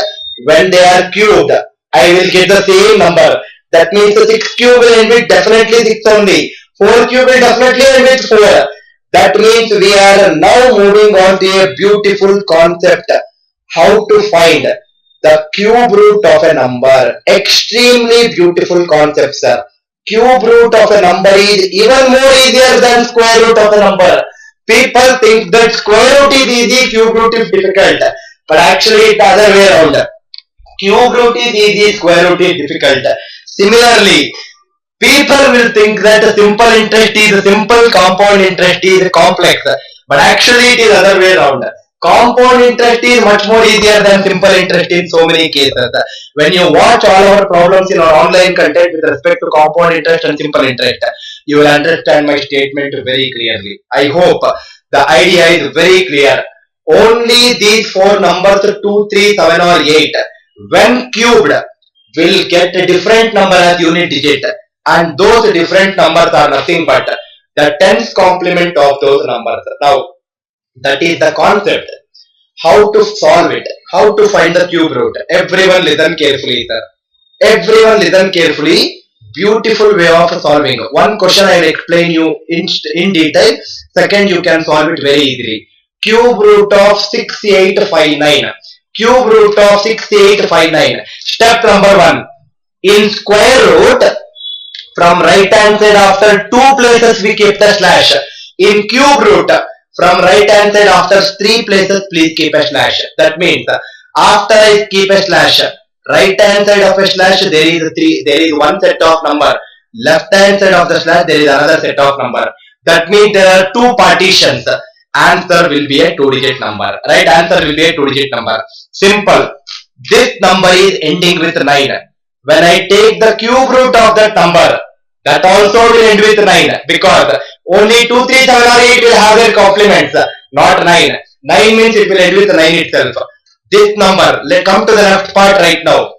when they are cubed, I will get the same number. That means the 6 cube will end with definitely 6 only. 4 cube will definitely end with 4. That means we are now moving on to a beautiful concept. How to find the cube root of a number. Extremely beautiful concept, sir. Cube root of a number is even more easier than square root of a number. People think that square root is easy, cube root is difficult. But actually it's the other way around. Cube root is easy, square root is difficult. Similarly, people will think that a simple interest is simple, compound interest is complex. But actually it is the other way around. Compound interest is much more easier than simple interest in so many cases. When you watch all our problems in our online content with respect to compound interest and simple interest, you will understand my statement very clearly. I hope the idea is very clear. Only these 4 numbers 2, 3, 7 or 8, when cubed, will get a different number as unit digit. And those different numbers are nothing but the tens complement of those numbers. Now, that is the concept. How to solve it. How to find the cube root. Everyone listen carefully, sir. Everyone listen carefully. Beautiful way of solving. One question I will explain you in detail. Second, you can solve it very easily. Cube root of 6859. Cube root of 6859. Step number 1. In square root, from right hand side after 2 places we keep the slash. In cube root, from right hand side after 3 places please keep a slash. That means after I keep a slash, right hand side of a slash there is one set of number. Left hand side of the slash there is another set of number. That means there are 2 partitions. Answer will be a 2-digit number. Right answer will be a 2-digit number. Simple. This number is ending with 9. When I take the cube root of that number, that also will end with 9 because only 2, 3, 7 or 8 will have their complements, not 9. 9 means it will end with 9 itself. This number, let's come to the left part right now.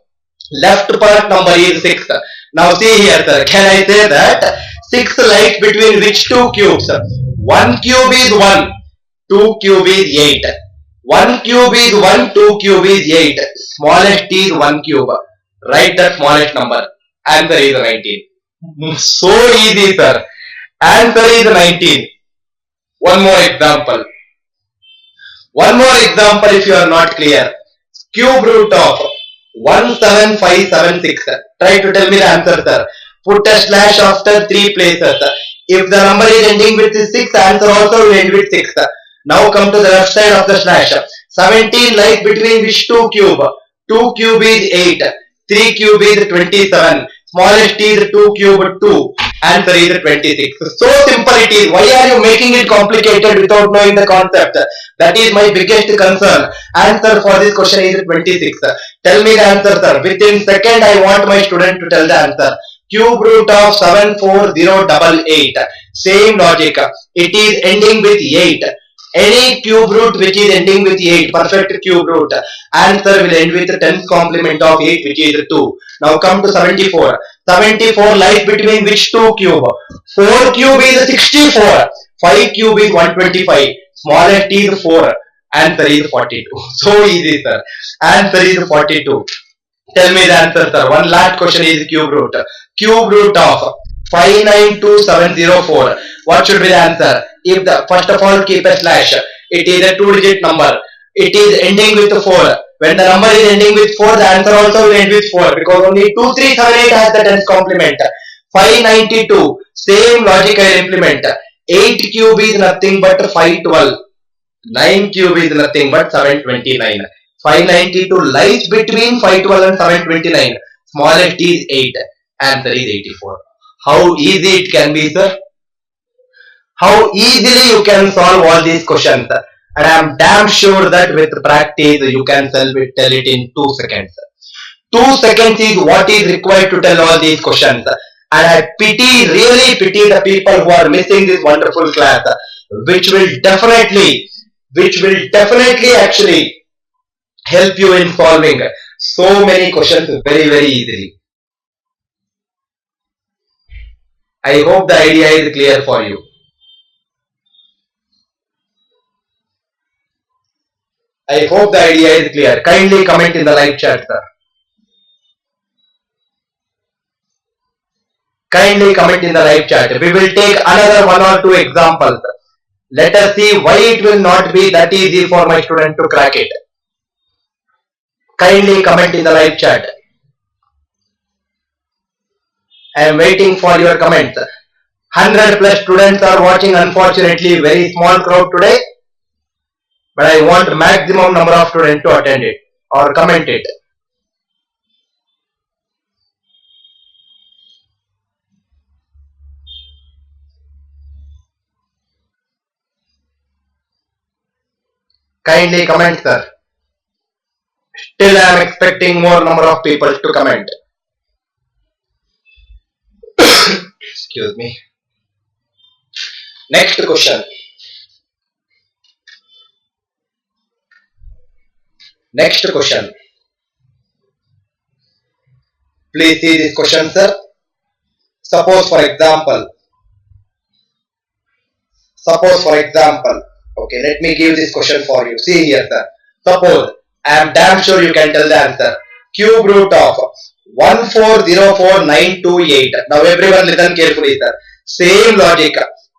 Left part number is 6. Now see here, sir. Can I say that 6 lies between which 2 cubes? 1 cube is 1, 2 cube is 8. 1 cube is 1, 2 cube is 8. Smallest is 1 cube. Write that smallest number. Answer is 19. So easy, sir. Answer is 19. One more example. One more example if you are not clear. Cube root of 17576. Try to tell me the answer, sir. Put a slash after 3 places. If the number is ending with 6, answer also will end with 6. Now come to the left side of the slash. 17 lies between which 2 cube? 2 cube is 8. 3 cube is 27. Smallest is 2 cube 2. Answer is 26. So simple it is. Why are you making it complicated without knowing the concept? That is my biggest concern. Answer for this question is 26. Tell me the answer, sir. Within second I want my student to tell the answer. Cube root of 74088. Same logic. It is ending with 8. Any cube root which is ending with 8, perfect cube root, answer will end with 10th complement of 8 which is 2. Now come to 74. 74 lies between which 2 cube? 4 cube is 64. 5 cube is 125. Smallest is 4. Answer is 42. So easy, sir. Answer is 42. Tell me the answer, sir. One last question is cube root. Cube root of 592704. What should be the answer? If the first of all keep a slash, it is a 2-digit number. It is ending with 4. When the number is ending with 4, the answer also will end with 4 because only 2, 3, 7, 8 has the 10th complement. 592. Same logic I will implement. 8 cube is nothing but 512. 9 cube is nothing but 729. 592 lies between 512 and 729. Smallest is 8. Answer is 84. How easy it can be, sir? How easily you can solve all these questions. And I am damn sure that with practice you can tell it in 2 seconds. 2 seconds is what is required to tell all these questions. And I really pity the people who are missing this wonderful class, which will definitely actually help you in solving so many questions very easily. I hope the idea is clear for you. I hope the idea is clear. Kindly comment in the live chat, sir. Kindly comment in the live chat. We will take another 1 or 2 examples. Let us see why it will not be that easy for my student to crack it. Kindly comment in the live chat. I am waiting for your comments. 100 plus students are watching, unfortunately very small crowd today. But I want maximum number of students to attend it or comment it. Kindly comment, sir. Still I am expecting more number of people to comment. Excuse me. Next question. Next question. Please see this question, sir. Suppose for example, okay, let me give this question for you. See here, sir. Suppose, I am damn sure you can tell the answer. Cube root of 1404928. Now everyone listen carefully, sir. Same logic.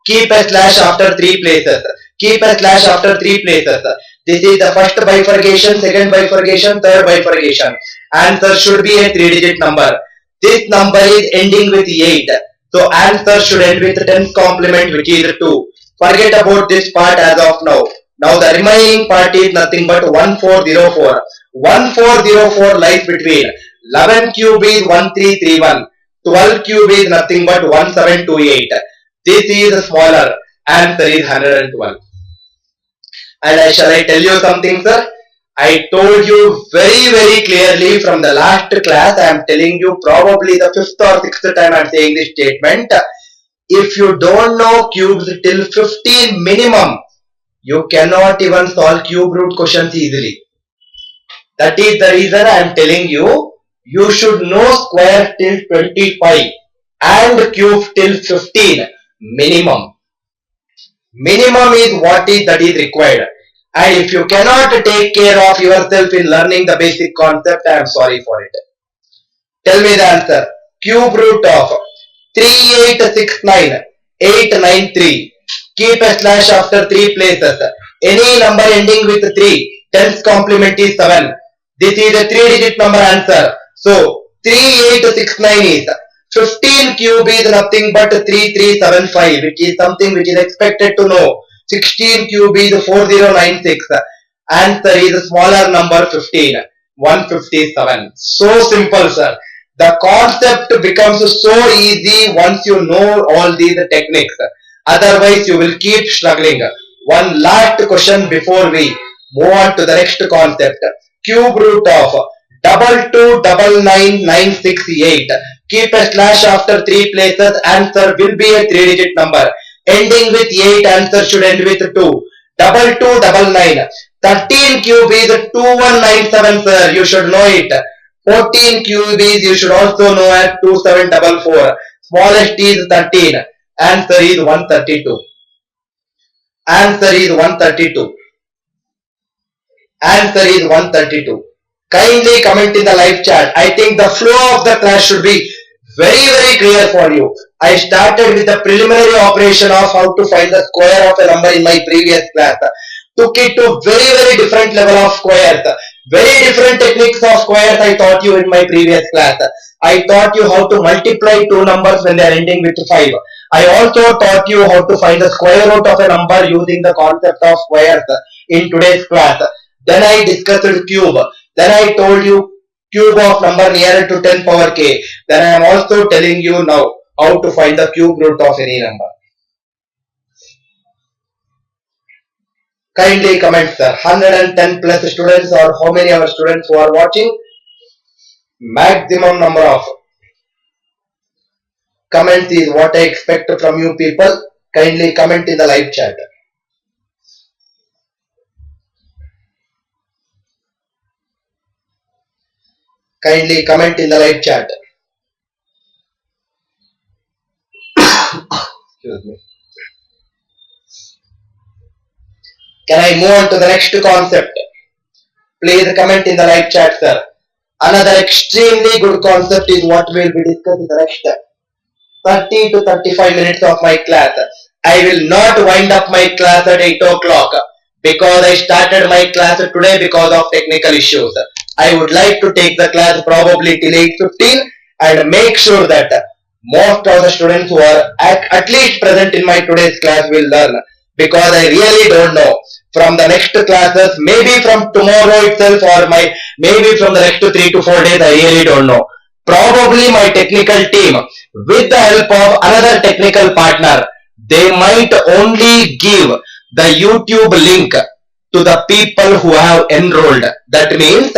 Keep a slash after 3 places. Keep a slash after 3 places. This is the first bifurcation, second bifurcation, third bifurcation. Answer should be a 3-digit number. This number is ending with 8. So answer should end with 10's complement, which is 2. Forget about this part as of now. Now the remaining part is nothing but 1404. 1404 lies between 11 cube is 1331. 12 cube is nothing but 1728. This is smaller. Answer is 112. And shall I tell you something, sir? I told you very clearly from the last class. I am telling you probably the 5th or 6th time I am saying this statement. If you don't know cubes till 15 minimum, you cannot even solve cube root questions easily. That is the reason I am telling you, you should know square till 25 and cube till 15 minimum. Minimum is what is that is required. And if you cannot take care of yourself in learning the basic concept, I am sorry for it. Tell me the answer. Cube root of 3869893. Keep a slash after 3 places. Any number ending with 3, 10's complement is 7. This is a 3-digit number answer. So 3869 is 15 cube is nothing but 3375, which is something which is expected to know. 16 cube is 4096. Answer is a smaller number 15. 157. So simple, sir. The concept becomes so easy once you know all these techniques. Otherwise, you will keep struggling. One last question before we move on to the next concept. Cube root of 2299968. Keep a slash after 3 places. Answer will be a 3-digit number. Ending with 8, answer should end with 2. 2299. 13 cube is 2197, sir. You should know it. 14 cube is you should also know as 2744. Smallest is 13. Answer is 132. Answer is 132. Answer is 132. Kindly comment in the live chat. I think the flow of the class should be very clear for you. I started with the preliminary operation of how to find the square of a number in my previous class. Took it to very different level of squares. Very different techniques of squares I taught you in my previous class. I taught you how to multiply two numbers when they are ending with 5. I also taught you how to find the square root of a number using the concept of squares in today's class. Then I discussed cube. Then I told you cube of number nearer to 10 power k, then I am also telling you now how to find the cube root of any number. Kindly comment, sir. 110 plus students, or how many our students who are watching? Maximum number of comments is what I expect from you people. Kindly comment in the live chat. Kindly comment in the live chat. Excuse me. Can I move on to the next concept? Please comment in the live chat, sir. Another extremely good concept is what we will be discussing in the next 30 to 35 minutes of my class. I will not wind up my class at 8 o'clock because I started my class today because of technical issues. I would like to take the class probably till 8:15 and make sure that most of the students who are at least present in my today's class will learn, because I really don't know from the next classes, maybe from tomorrow itself, or maybe from the next 3 to 4 days, I really don't know. Probably my technical team, with the help of another technical partner, they might only give the YouTube link to the people who have enrolled. That means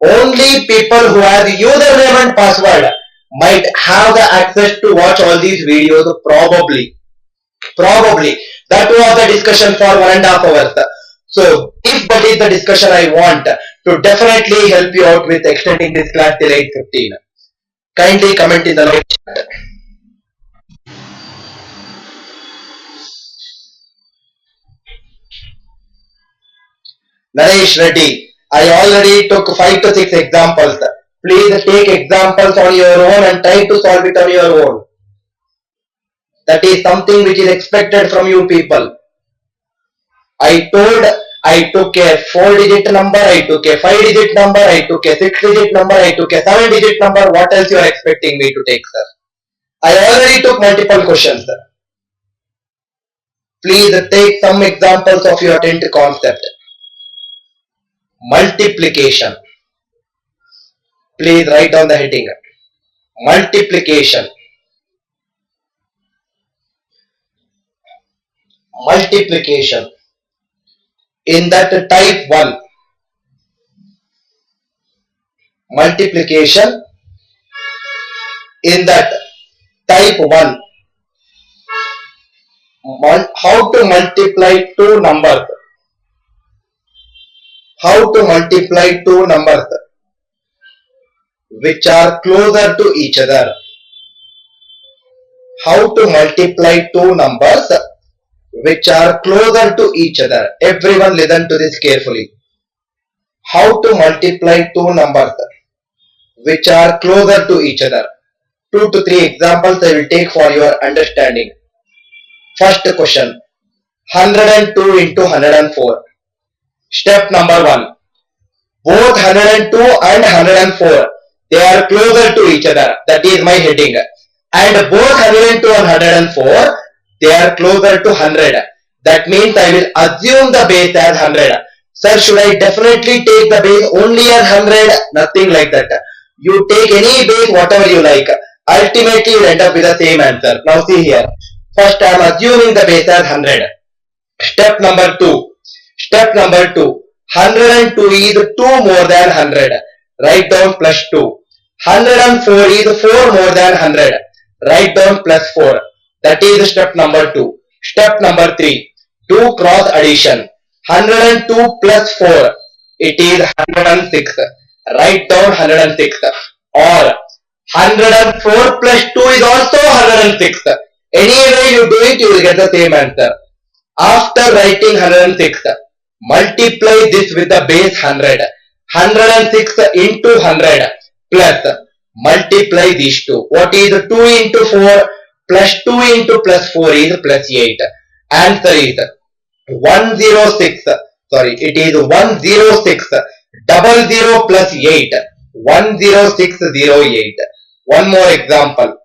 only people who have the username and password might have the access to watch all these videos. Probably. That was the discussion for 1.5 hours. So if that is the discussion I want to definitely help you out with extending this class till 8:15. Kindly comment in the live chat. Naresh Reddy, I already took 5 to 6 examples. Please take examples on your own and try to solve it on your own. That is something which is expected from you people. I took a 4-digit number, I took a 5-digit number, I took a 6-digit number, I took a 7-digit number. What else you are expecting me to take, sir? I already took multiple questions, sir. Please take some examples of your 10th concept. Multiplication. Please write down the heading. Multiplication. Multiplication. In that type 1. Multiplication. In that type 1. How to multiply two numbers? How to multiply two numbers which are closer to each other? How to multiply two numbers which are closer to each other? Everyone listen to this carefully. How to multiply two numbers which are closer to each other? 2 to 3 examples I will take for your understanding. First question, 102 into 104. Step number 1. Both 102 and 104, they are closer to each other. That is my heading. And both 102 and 104, they are closer to 100. That means I will assume the base as 100. Sir, should I definitely take the base only as 100? Nothing like that. You take any base, whatever you like. Ultimately, you will end up with the same answer. Now see here. First, I am assuming the base as 100. Step number 2. Step number 2. 102 is 2 more than 100. Write down plus 2. 104 is 4 more than 100. Write down plus 4. That is step number 2. Step number 3. Do cross addition. 102 plus 4. It is 106. Write down 106. Or 104 plus 2 is also 106. Any way you do it, you will get the same answer. After writing 106, multiply this with the base 100. 106 into 100 plus multiply these two. What is 2 into 4 plus 2 into plus 4 is plus 8. Answer is 106. Sorry, it is 106. 00 plus 8. 10608. One more example.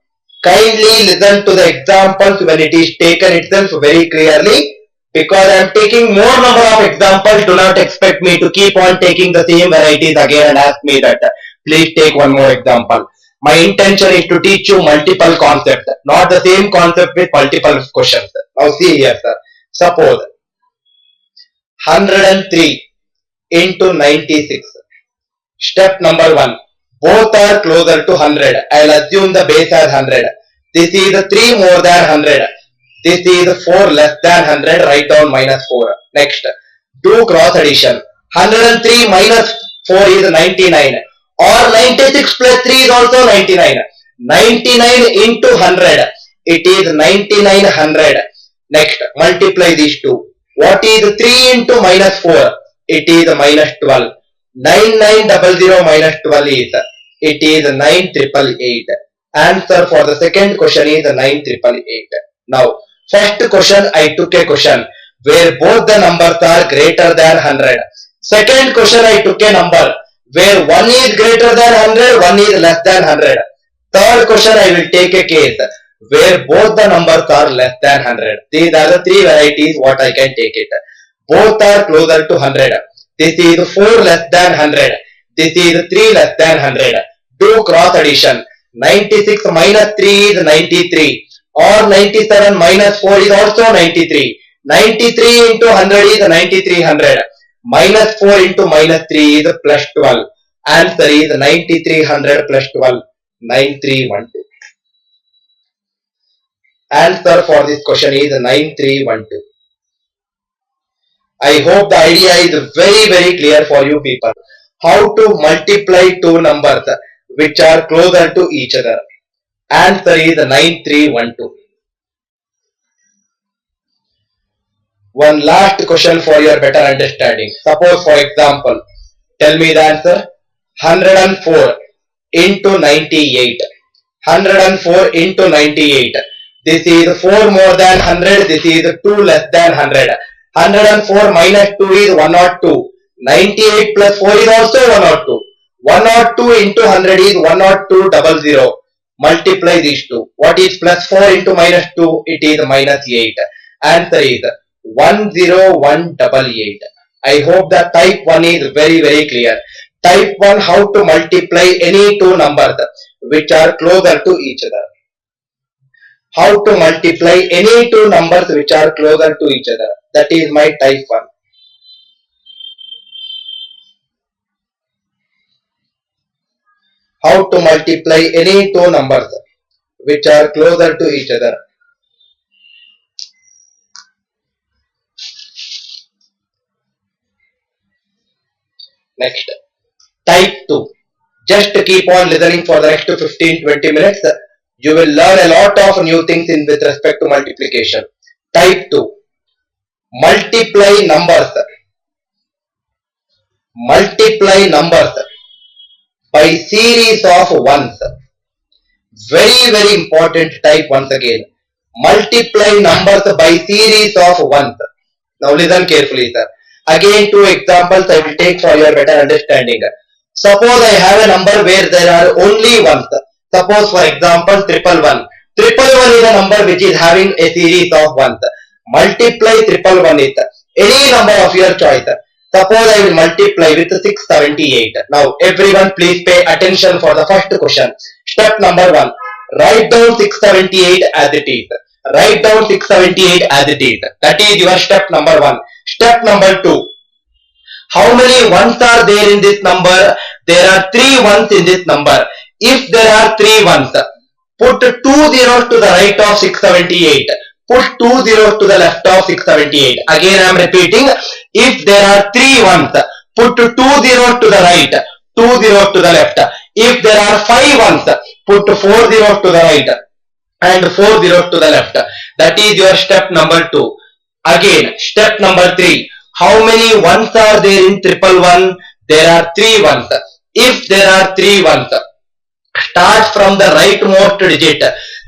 Kindly listen to the examples when it is taken itself very clearly, because I am taking more number of examples. Do not expect me to keep on taking the same varieties again and ask me that Please take one more example. My intention is to teach you multiple concepts, not the same concept with multiple questions. Now see here, sir. Suppose 103 into 96. Step number 1. Both are closer to 100. I'll assume the base as 100. This is 3 more than 100. This is 4 less than 100. Write down minus 4. Next, do cross addition. 103 minus 4 is 99. Or 96 plus 3 is also 99. 99 into 100. It is 9900. Next, multiply these two. What is 3 into minus 4? It is minus 12. 9900 minus 12 is, it is 9888. Answer for the second question is 9888. Now, first question I took a question where both the numbers are greater than 100. Second question I took a number where one is greater than 100, one is less than 100. Third question I will take a case where both the numbers are less than 100. These are the three varieties what I can take it. Both are closer to 100. This is 4 less than 100. This is 3 less than 100. Do cross addition. 96 minus 3 is 93. Or 97 minus 4 is also 93. 93 into 100 is 9300. Minus 4 into minus 3 is plus 12. Answer is 9300 plus 12. 9312. Answer for this question is 9312. I hope the idea is very clear for you people. How to multiply two numbers which are closer to each other. Answer is 9312. One last question for your better understanding. Suppose for example, tell me the answer. 104 into 98. 104 into 98. This is 4 more than 100. This is 2 less than 100. 104 minus 2 is 102. 98 plus 4 is also 102. 102 into 100 is 10200. Multiply these two. What is plus 4 into minus 2? It is minus 8. Answer is 10188. I hope that type 1 is very clear. Type 1, how to multiply any two numbers which are closer to each other. How to multiply any two numbers which are closer to each other. That is my type 1. How to multiply any two numbers which are closer to each other. Next, type 2. Just keep on listening for the next 15-20 minutes. You will learn a lot of new things with respect to multiplication. Type 2. Multiply numbers. Multiply numbers by series of ones. Very important type once again. Multiply numbers by series of ones. Now listen carefully, sir. Again, two examples I will take for your better understanding. Suppose I have a number where there are only ones. Suppose for example 111. 111 is a number which is having a series of ones. Multiply 111 with any number of your choice. Suppose I will multiply with 678. Now everyone please pay attention for the first question. Step number 1. Write down 678 as it is. Write down 678 as it is. That is your step number 1. Step number 2. How many ones are there in this number? There are 3 ones in this number. If there are 3 ones, put 2 zeros to the right of 678. Put 2 zeros to the left of 678. Again I am repeating. If there are 3 ones, put 2 zeros to the right, 2 zeros to the left. If there are 5 ones, put 4 zeros to the right and 4 zeros to the left. That is your step number 2. Again, step number 3. How many ones are there in 111? There are 3 ones. If there are 3 ones, start from the rightmost digit.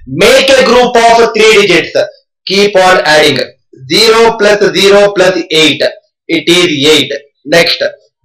Make a group of 3 digits. Keep on adding. 0 plus 0 plus 8. It is 8. Next,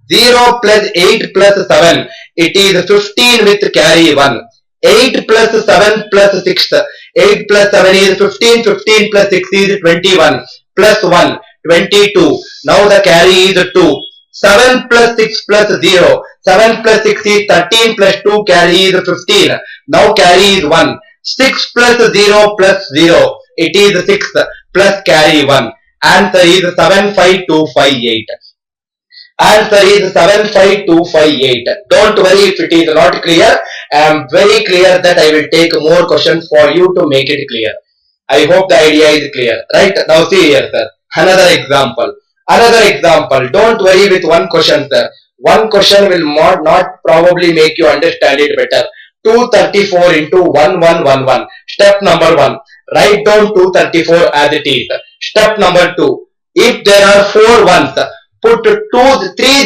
0 plus 8 plus 7. It is 15 with carry 1. 8 plus 7 plus 6. 8 plus 7 is 15. 15 plus 6 is 21. Plus 1. 22. Now the carry is 2. 7 plus 6 plus 0. 7 plus 6 is 13 plus 2 carry is 15. Now carry is 1. 6 plus 0 plus 0. It is 6 plus carry 1. Answer is 75258. Answer is 75258. Don't worry if it is not clear. I am very clear that I will take more questions for you to make it clear. I hope the idea is clear. Right? Now see here, sir. Another example. Another example. Don't worry with one question, sir. One question will not probably make you understand it better. 234 into 1111. Step number 1. Write down 234 as it is. Step number 2. If there are 4 ones, put 3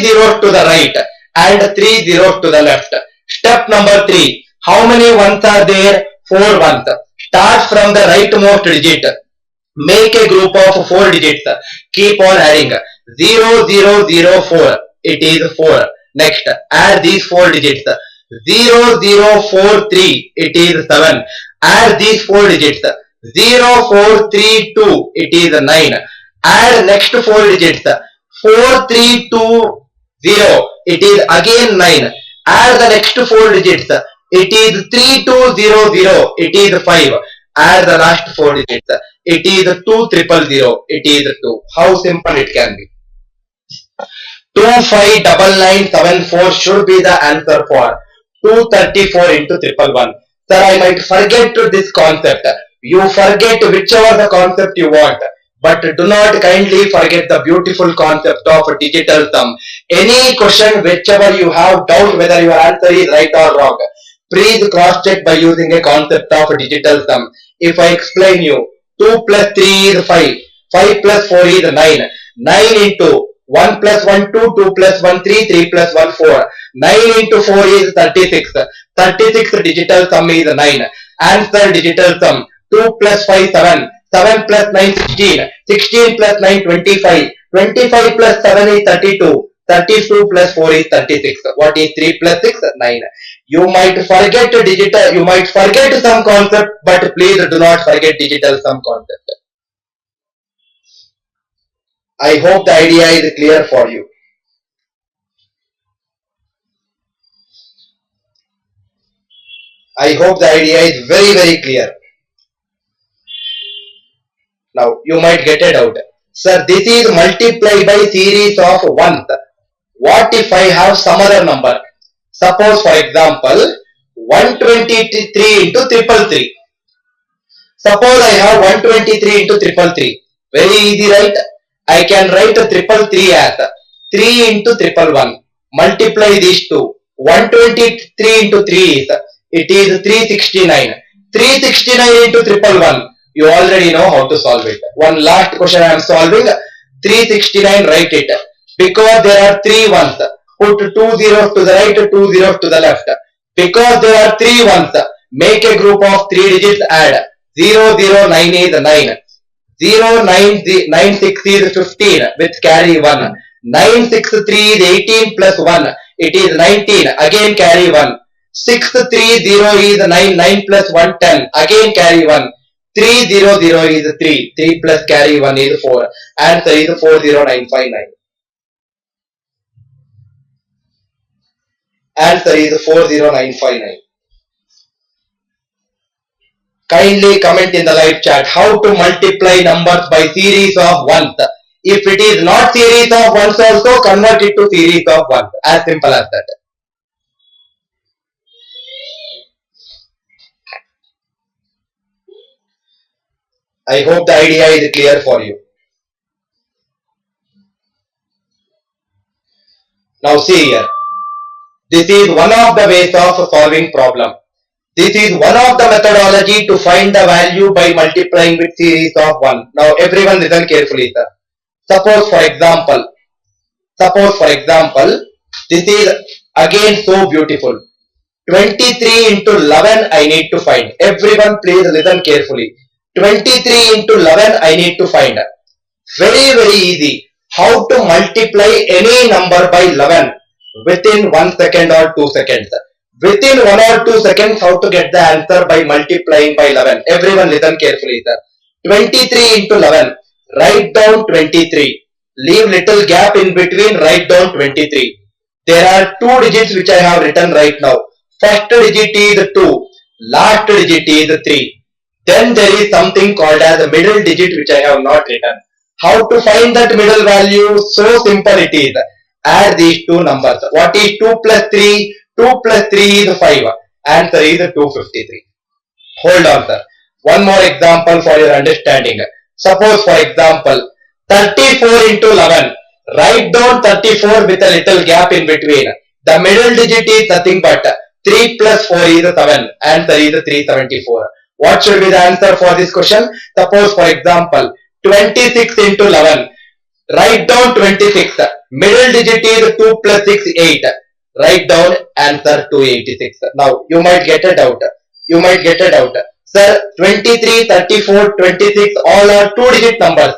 zeros to the right and 3 zeros to the left. Step number 3. How many ones are there? 4 ones. Start from the rightmost digit. Make a group of 4 digits. Keep on adding. 0, 0, 0, 4. It is 4. Next, add these 4 digits. 0, 0, 4, 3. It is 7. Add these 4 digits. 0, 4, 3, 2. It is 9. Add next 4 digits. 4, 3, 2, 0. It is again 9. Add the next 4 digits. It is 3, 2, 0, 0. It is 5. Add the last 4 digits. It is 2, 0, it is 2. How simple it can be. 259974 should be the answer for 234 into 111. Sir, I might forget this concept. You forget whichever the concept you want. But do not kindly forget the beautiful concept of digital sum. Any question whichever you have doubt whether your answer is right or wrong, please cross check by using a concept of digital sum. If I explain you, 2 plus 3 is 5, 5 plus 4 is 9, 9 into 1 plus 1 2, 2 plus 1 3, 3 plus 1 4, 9 into 4 is 36, 36 digital sum is 9. Answer digital sum, 2 plus 5 7, 7 plus 9 16, 16 plus 9 25, 25 plus 7 is 32, 32 plus 4 is 36. What is 3 plus 6? 9. You might forget digital, you might forget some concept, but please do not forget digital sum concept. I hope the idea is clear for you. I hope the idea is very, very clear. Now, you might get a doubt. Sir, this is multiplied by series of ones. What if I have some other number? Suppose, for example, 123 into 333. Suppose I have 123 into 333. Very easy, right? I can write 333 as 3 into 111. Multiply these two. 123 into 3 is, it is 369. 369 into 111. You already know how to solve it. One last question I am solving. 369, write it. Because there are 3 ones. Put 2 zeros to the right, 2 zeros to the left. Because there are 3 ones, make a group of 3 digits, add. 0, 0, 9 is 9. 0, 9, 9, 6 is 15 with carry 1. 9, 6, 3 is 18 plus 1. It is 19. Again carry 1. 6, 3, 0 is 9. 9 plus 1, 10. Again carry 1. 3, 0, 0 is 3. 3 plus carry 1 is 4. Answer is 40959. Answer is 40959. Kindly comment in the live chat how to multiply numbers by series of ones. If it is not series of ones also, convert it to series of ones. As simple as that. I hope the idea is clear for you. Now see here. This is one of the ways of solving problem. This is one of the methodology to find the value by multiplying with series of 1. Now everyone listen carefully, sir. Suppose for example, this is again so beautiful. 23 into 11 I need to find. Everyone please listen carefully. 23 into 11 I need to find. Very, very easy. How to multiply any number by 11 within 1 second or 2 seconds. Within 1 or 2 seconds, how to get the answer by multiplying by 11. Everyone listen carefully, sir. 23 into 11. Write down 23. Leave little gap in between, write down 23. There are two digits which I have written right now. First digit is 2, last digit is 3. Then there is something called as the middle digit which I have not written. How to find that middle value? So simple it is. Add these two numbers. What is 2 plus 3? 2 plus 3 is 5. Answer is 253. Hold on, sir. One more example for your understanding. Suppose, for example, 34 into 11. Write down 34 with a little gap in between. The middle digit is nothing but 3 plus 4 is 7. Answer is 374. What should be the answer for this question? Suppose, for example, 26 into 11. Write down 26. Middle digit is 2 plus 6, 8. Write down answer 286. Now, you might get a doubt. Sir, 23, 34, 26 all are 2-digit numbers.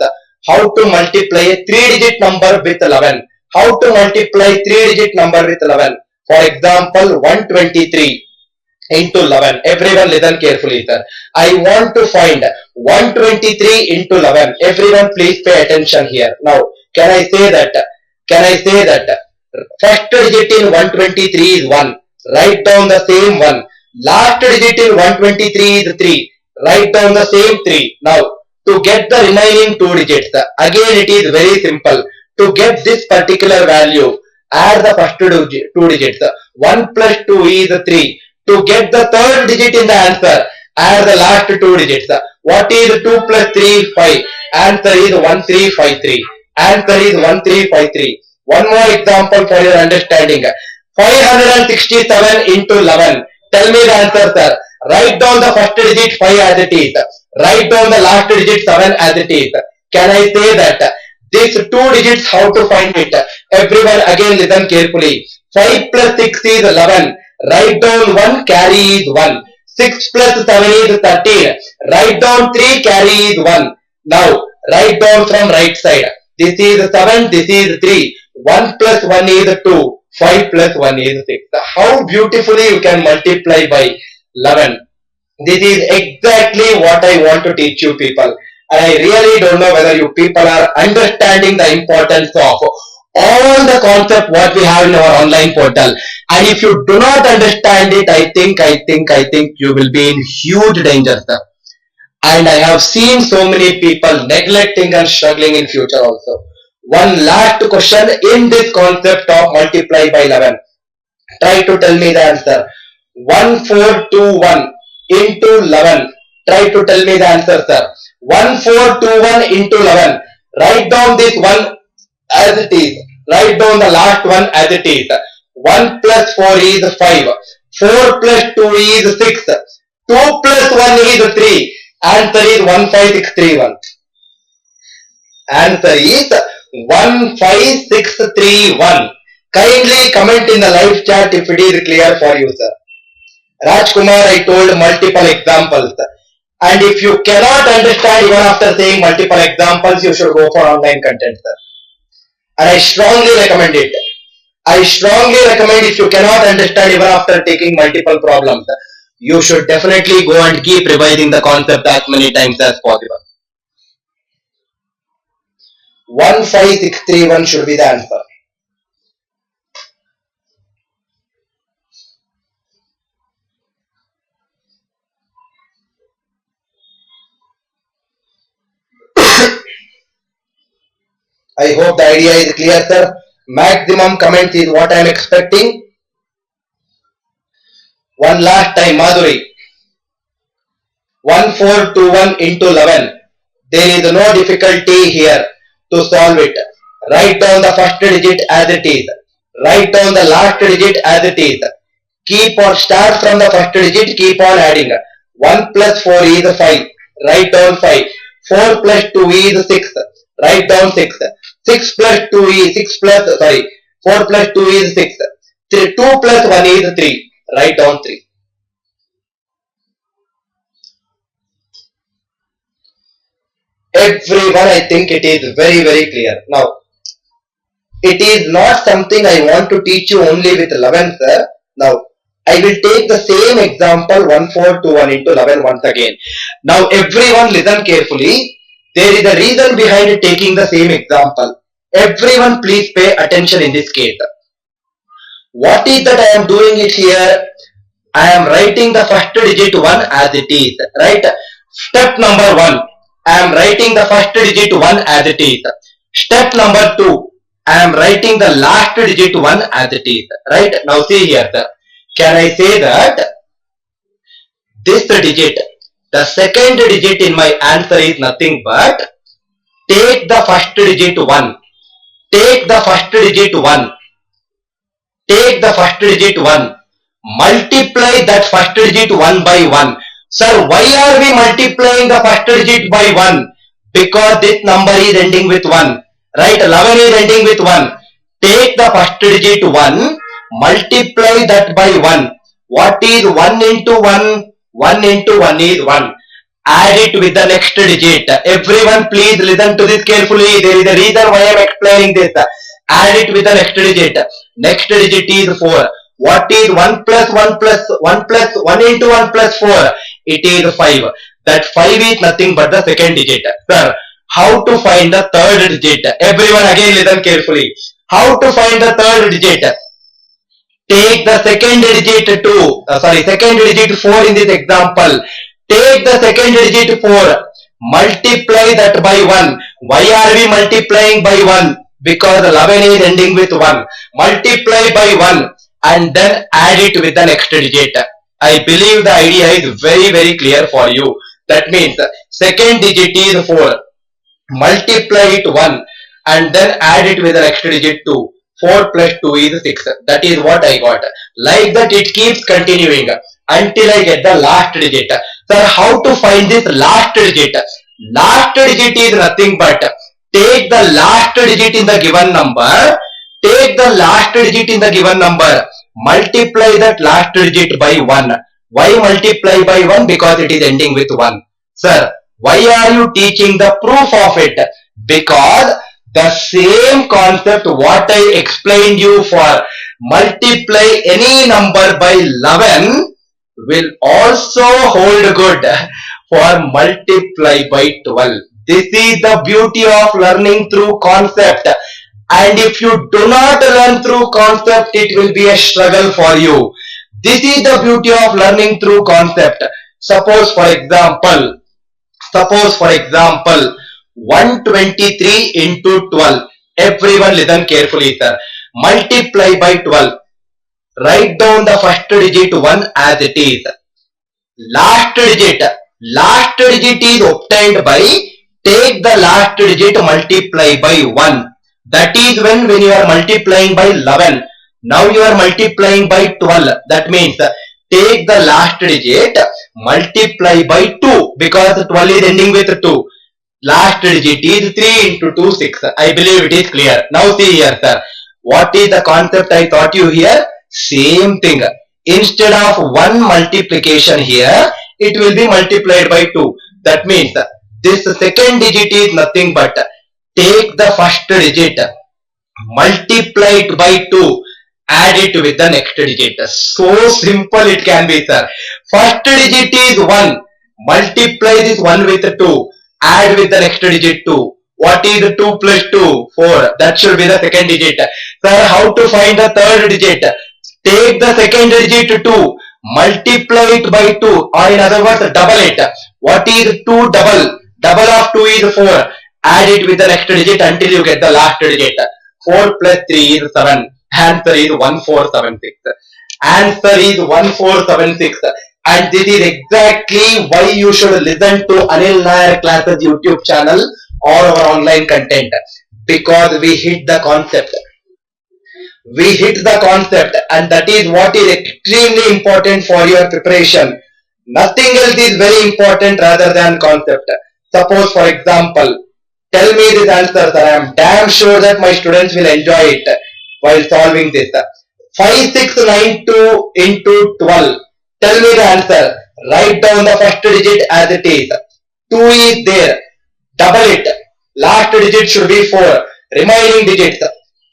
How to multiply a 3-digit number with 11? How to multiply 3-digit number with 11? For example, 123 into 11. Everyone listen carefully, sir. I want to find 123 into 11. Everyone please pay attention here. Now, can I say that first digit in 123 is 1. Write down the same 1. Last digit in 123 is 3. Write down the same 3. Now, to get the remaining 2 digits, again it is very simple. To get this particular value, add the first 2 digits. 1 plus 2 is 3. To get the third digit in the answer, add the last 2 digits. What is 2 plus 3? 5. Answer is 1353. Answer is 1353. One more example for your understanding. 567 into 11. Tell me the answer, sir. Write down the first digit 5 as it is. Write down the last digit 7 as it is. Can I say that these 2 digits, how to find it? Everyone again listen carefully. 5 plus 6 is 11. Write down 1, carry is 1. 6 plus 7 is 13. Write down 3, carry is 1. Now, write down from right side. This is 7, this is 3. 1 plus 1 is 2. 5 plus 1 is 6. How beautifully you can multiply by 11. This is exactly what I want to teach you people. And I really don't know whether you people are understanding the importance of all the concept what we have in our online portal. And if you do not understand it, I think you will be in huge danger, sir. And I have seen so many people neglecting and struggling in future also. One last question in this concept of multiply by 11. Try to tell me the answer. 1421 into 11. Try to tell me the answer, sir. 1421 into 11. Write down this one as it is. Write down the last one as it is. 1 plus 4 is 5. 4 plus 2 is 6. 2 plus 1 is 3. Answer is 15631. Answer is 15631. Kindly comment in the live chat if it is clear for you, sir. Rajkumar, I told multiple examples. And if you cannot understand even after saying multiple examples, you should go for online content, sir. And I strongly recommend it. I strongly recommend if you cannot understand even after taking multiple problems, you should definitely go and keep revising the concept as many times as possible. 15631 should be the answer. I hope the idea is clear, sir. Maximum comments is what I am expecting. One last time, Madhuri. 1421 into 11. There is no difficulty here to solve it. Write down the first digit as it is. Write down the last digit as it is. Keep on, start from the first digit, keep on adding. 1 plus 4 is 5. Write down 5. 4 plus 2 is 6. Write down 6. 6 plus 2 is 4 plus 2 is 6. 2 plus 1 is 3. Write down 3. Everyone, I think it is very, very clear. Now, it is not something I want to teach you only with 11, sir. Now, I will take the same example 1421 into 11 once again. Now, everyone listen carefully. There is a reason behind taking the same example. Everyone please pay attention in this case. What is that I am doing it here? I am writing the first digit 1 as it is, right? Step number 1, I am writing the first digit 1 as it is. Step number 2, I am writing the last digit 1 as it is, right? Now see here, sir. Can I say that this digit, the second digit in my answer is nothing but take the first digit 1, take the first digit 1, take the first digit 1, multiply that first digit 1 by 1. Sir, why are we multiplying the first digit by 1? Because this number is ending with 1, right? 11 is ending with 1. Take the first digit 1, multiply that by 1. What is 1 into 1? 1 into 1 is 1. Add it with the next digit. Everyone please listen to this carefully. There is a reason why I am explaining this. Add it with the next digit. Next digit is 4. What is 1 plus 1 plus 1 plus 1 into 1 plus 4? It is 5. That 5 is nothing but the second digit. Sir, how to find the third digit? Everyone again listen carefully. How to find the third digit? Take the second digit 2. Second digit 4 in this example. Take the second digit 4. Multiply that by 1. Why are we multiplying by 1? Because 11 is ending with 1. Multiply by 1 and then add it with the next digit. I believe the idea is very clear for you. That means second digit is 4. Multiply it 1 and then add it with the next digit 2. 4 plus 2 is 6. That is what I got. Like that it keeps continuing until I get the last digit. Sir, how to find this last digit? Last digit is nothing but take the last digit in the given number. Take the last digit in the given number. Multiply that last digit by 1. Why multiply by 1? Because it is ending with 1. Sir, why are you teaching the proof of it? Because the same concept what I explained you for multiply any number by 11 will also hold good for multiply by 12. This is the beauty of learning through concept. And if you do not learn through concept, it will be a struggle for you. This is the beauty of learning through concept. Suppose for example, 123 into 12. Everyone listen carefully, sir. Multiply by 12. Write down the first digit 1 as it is. Last digit is obtained by take the last digit multiply by 1. That is when you are multiplying by 11. Now you are multiplying by 12. That means take the last digit multiply by 2 because 12 is ending with 2. Last digit is 3 into 2, 6. I believe it is clear. Now see here, sir. What is the concept I taught you here? Same thing. Instead of 1 multiplication here, it will be multiplied by 2. That means this second digit is nothing but take the first digit, multiply it by 2, add it with the next digit. So simple it can be, sir. First digit is 1. Multiply this 1 with 2. Add with the next digit 2. What is 2 plus 2? 4. That should be the second digit. Sir, how to find the third digit? Take the second digit 2. Multiply it by 2. Or in other words, double it. What is 2 double? Double of 2 is 4. Add it with the next digit until you get the last digit. 4 plus 3 is 7. Answer is 1476. Answer is 1476. And this is exactly why you should listen to Anil Nair Classes YouTube channel or our online content. Because we hit the concept. We hit the concept, and that is what is extremely important for your preparation. Nothing else is very important rather than concept. Suppose for example, tell me this answer, sir. I am damn sure that my students will enjoy it while solving this. 5692 into 12. Tell me the answer. Write down the first digit as it is. 2 is there. Double it. Last digit should be 4. Remaining digits.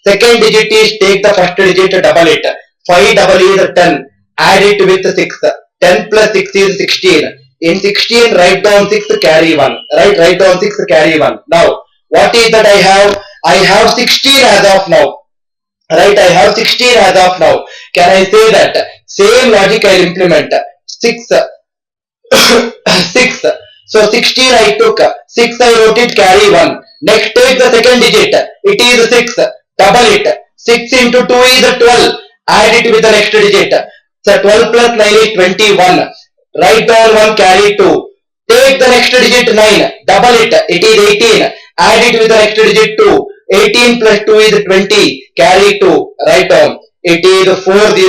Second digit is take the first digit, double it. 5 double is 10. Add it with 6. 10 plus 6 is 16. In 16, write down 6, carry 1. Write down 6, carry 1. Now, what is that I have? I have 16 as of now. Right, I have 16 as of now. Can I say that same logic I will implement? 6 6. So 16 I took, 6 I wrote it, carry 1. Next take the second digit, it is 6, double it. 6 into 2 is 12, add it with the next digit. So 12 plus 9 is 21. Write down 1, carry 2. Take the next digit 9, double it, it is 18. Add it with the next digit 2. 18 plus 2 is 20, carry 2, write down. It is 40.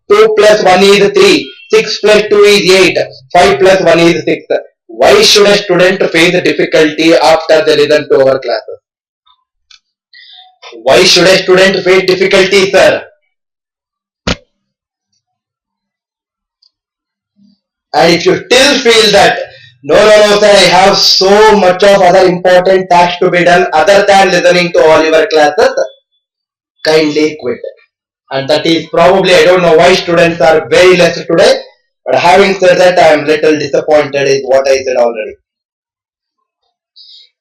2 plus 1 is 3. 6 plus 2 is 8. 5 plus 1 is 6. Why should a student face difficulty after they listen to our classes? Why should a student face difficulty, sir? And if you still feel that, no, sir, I have so much of other important tasks to be done other than listening to all your classes, kindly quit. And that is probably, I don't know why students are very less today, but having said that, I am little disappointed is what I said already.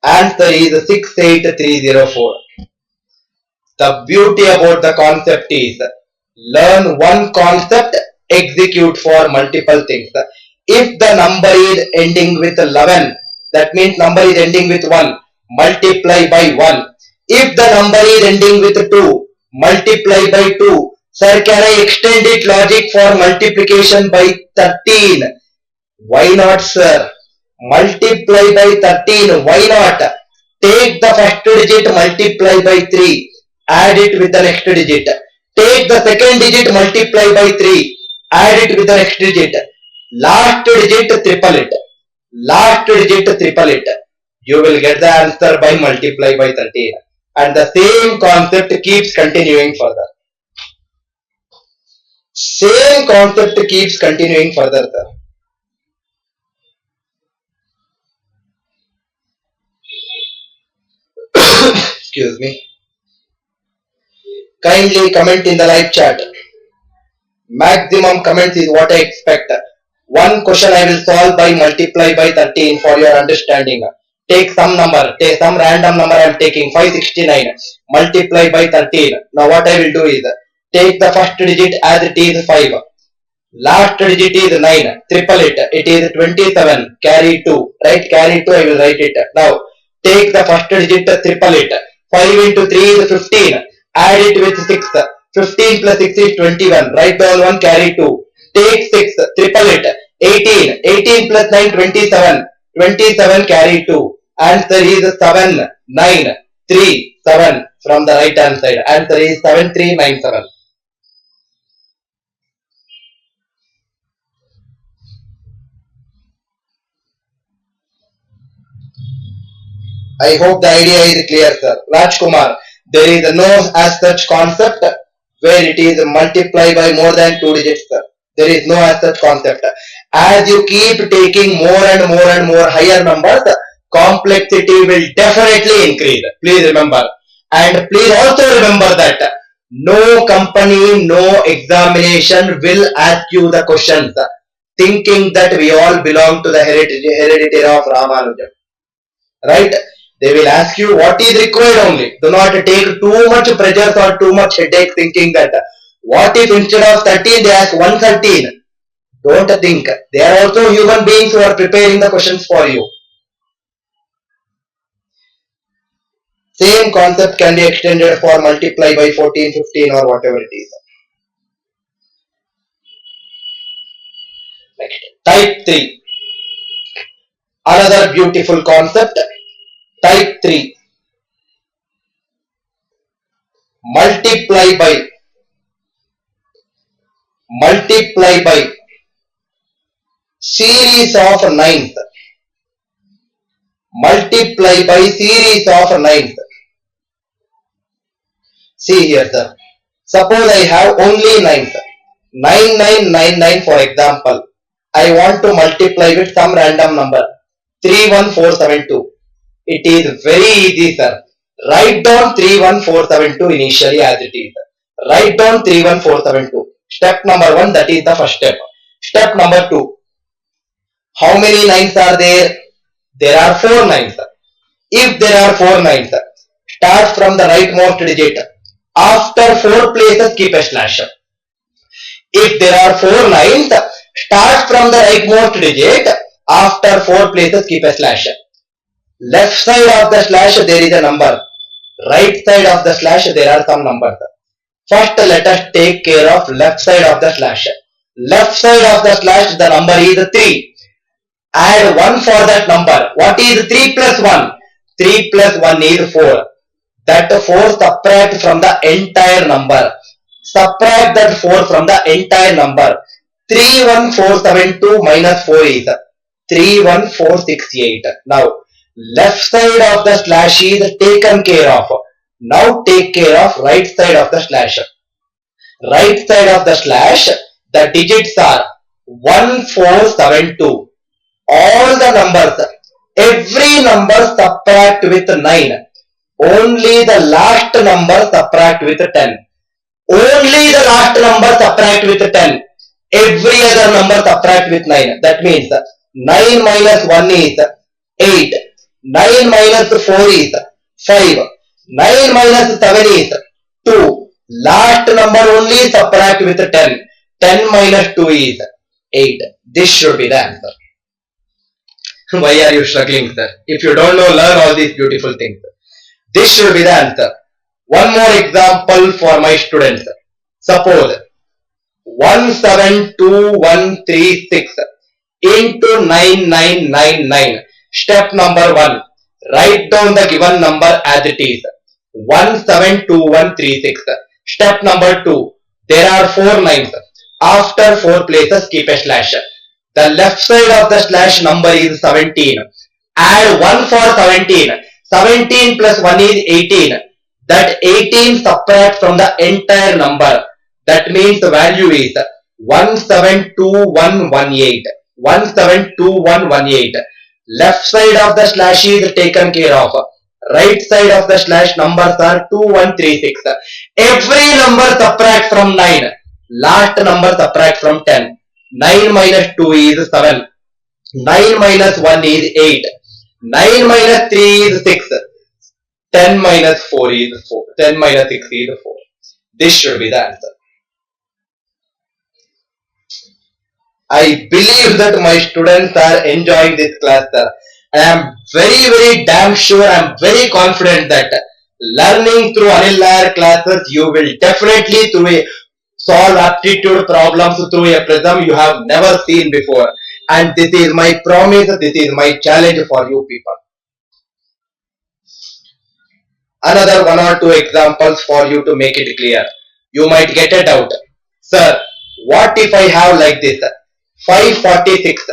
Answer is 68304. The beauty about the concept is learn one concept, execute for multiple things. If the number is ending with 11, that means number is ending with 1, multiply by 1. If the number is ending with 2, multiply by 2. Sir, can I extend it logic for multiplication by 13? Why not, sir? Multiply by 13. Why not? Take the first digit, multiply by 3. Add it with the next digit. Take the second digit, multiply by 3. Add it with the next digit. Last digit, triple it. Last digit, triple it. You will get the answer by multiply by 13. And the same concept keeps continuing further. Same concept keeps continuing further, sir. Excuse me. Kindly comment in the live chat. Maximum comments is what I expect. One question I will solve by multiply by 13 for your understanding. Take some number, take some random number I am taking, 569. Multiply by 13. Now what I will do is, take the first digit as it is 5. Last digit is 9. Triple it. It is 27. Carry 2. Right? Carry 2. I will write it. Now, take the first digit, triple it. 5 into 3 is 15. Add it with 6. 15 plus 6 is 21. Write down 1. Carry 2. Take 6. Triple it. 18. 18 plus 9, 27. 27. Carry 2. Answer is 7, 9, 3, 7 from the right hand side. Answer is 7397. I hope the idea is clear, sir. Rajkumar, there is no as such concept where it is multiply by more than 2 digits, sir. There is no as such concept. As you keep taking more and more and more higher numbers, complexity will definitely increase. Please remember. And please also remember that no company, no examination will ask you the questions thinking that we all belong to the heredity of Ramanujan. Right? They will ask you what is required only. Do not take too much pressure or too much headache thinking that what if instead of 13 they ask 113. Don't think. They are also human beings who are preparing the questions for you. Same concept can be extended for multiply by 14, 15 or whatever it is. Next. Type 3. Another beautiful concept. Type 3. Multiply by series of nines. Multiply by series of nines. See here, sir. Suppose I have only nines. 9999 for example. I want to multiply with some random number. 31472. It is very easy, sir. Write down 31472 initially as it is. Write down 31472. Step number 1, that is the first step. Step number 2. How many nines are there? There are 4 nines. If there are 4 nines, start from the rightmost digit. After 4 places, keep a slash. If there are 4 lines, start from the rightmost digit. After 4 places, keep a slash. Left side of the slash, there is a number. Right side of the slash, there are some numbers. First, let us take care of left side of the slash. Left side of the slash, the number is 3. Add 1 for that number. What is 3 plus 1? 3 plus 1 is 4. That 4 subtract from the entire number. Subtract that 4 from the entire number. 31472 minus 4 is 31468. Now, left side of the slash is taken care of. Now take care of right side of the slash. Right side of the slash, the digits are 1472. All the numbers, every number subtract with 9. Only the last number subtract with 10. Only the last number subtract with 10. Every other number subtract with 9. That means 9 minus 1 is 8. 9 minus 4 is 5. 9 minus 7 is 2. Last number only subtract with 10. 10 minus 2 is 8. This should be the answer. Why are you struggling, sir? If you don't know, learn all these beautiful things. This should be the answer. One more example for my students. Suppose 172136 into 9999. Step number 1. Write down the given number as it is. 172136. Step number 2. There are 4 lines. After 4 places, keep a slash. The left side of the slash number is 17. Add 1 for 17. 17 plus 1 is 18. That 18 subtract from the entire number. That means the value is 172118. 172118. Left side of the slash is taken care of. Right side of the slash numbers are 2136. Every number subtract from 9. Last number subtract from 10. 9 minus 2 is 7. 9 minus 1 is 8. 9 minus 3 is 6. 10 minus 4 is 4. 10 minus 6 is 4. This should be the answer. I believe that my students are enjoying this class, sir. I am very damn sure, I am very confident that learning through Anil Nair classes, you will definitely solve aptitude problems through a prism you have never seen before. And this is my promise, this is my challenge for you people. Another 1 or 2 examples for you to make it clear. You might get a doubt. Sir, what if I have like this? 546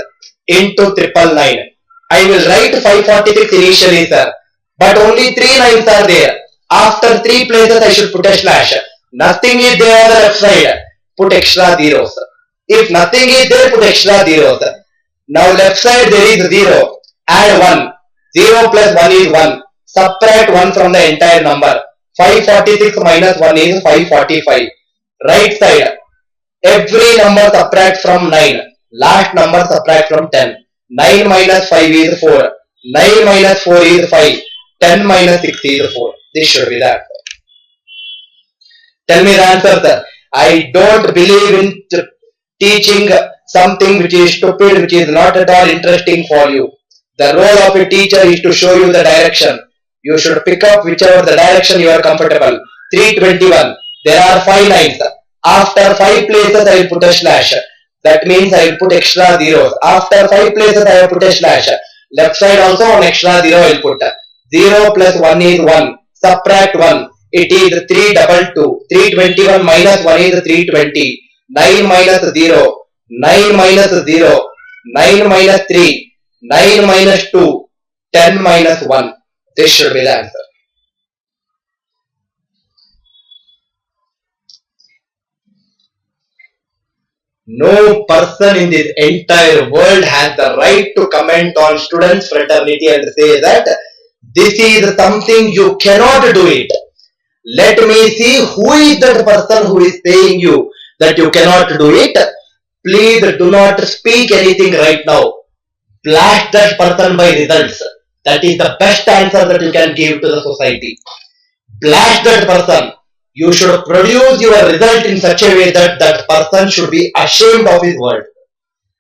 into 999. I will write 546 initially, sir. But only 3 lines are there. After 3 places, I should put a slash. Nothing is there on the left side. Put extra zeros. If nothing is there, put extra zeros. Now left side there is 0. Add 1. 0 plus 1 is 1. Subtract 1 from the entire number. 546 minus 1 is 545. Right side. Every number subtract from 9. Last number subtract from 10. 9 minus 5 is 4. 9 minus 4 is 5. 10 minus 6 is 4. This should be the answer. Tell me the answer, sir. I don't believe in teaching something which is stupid, which is not at all interesting for you. The role of a teacher is to show you the direction. You should pick up whichever the direction you are comfortable. 321. There are 5 lines. After 5 places, I will put a slash. That means I will put extra zeros. After 5 places, I will put a slash. Left side also on extra 0 I will put. 0 plus 1 is 1. Subtract 1. It is 322. 321 minus 1 is 320. 9 minus 0. 9 minus 0. 9 minus 3. 9 minus 2. 10 minus 1. This should be the answer. No person in this entire world has the right to comment on students' fraternity and say that this is something you cannot do it. Let me see who is that person who is saying you that you cannot do it. Please do not speak anything right now. Blast that person by results. That is the best answer that you can give to the society. blast that person. You should produce your result in such a way that that person should be ashamed of his words.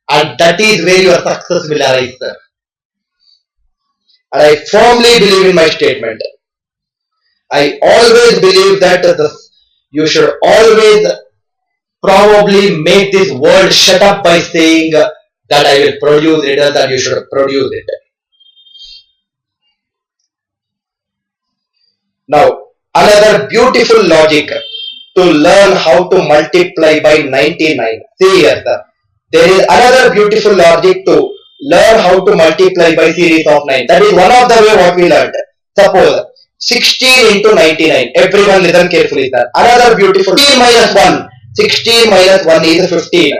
And that is where your success will arise, sir. And I firmly believe in my statement. I always believe that you should always probably make this world shut up by saying that I will produce it and you should produce it. Now, another beautiful logic to learn how to multiply by 99. See here, sir. There is another beautiful logic to learn how to multiply by series of 9. That is one of the way what we learned. Suppose 16 into 99. Everyone listen carefully, sir. Another beautiful 16 minus 1. 16 minus 1 is 15.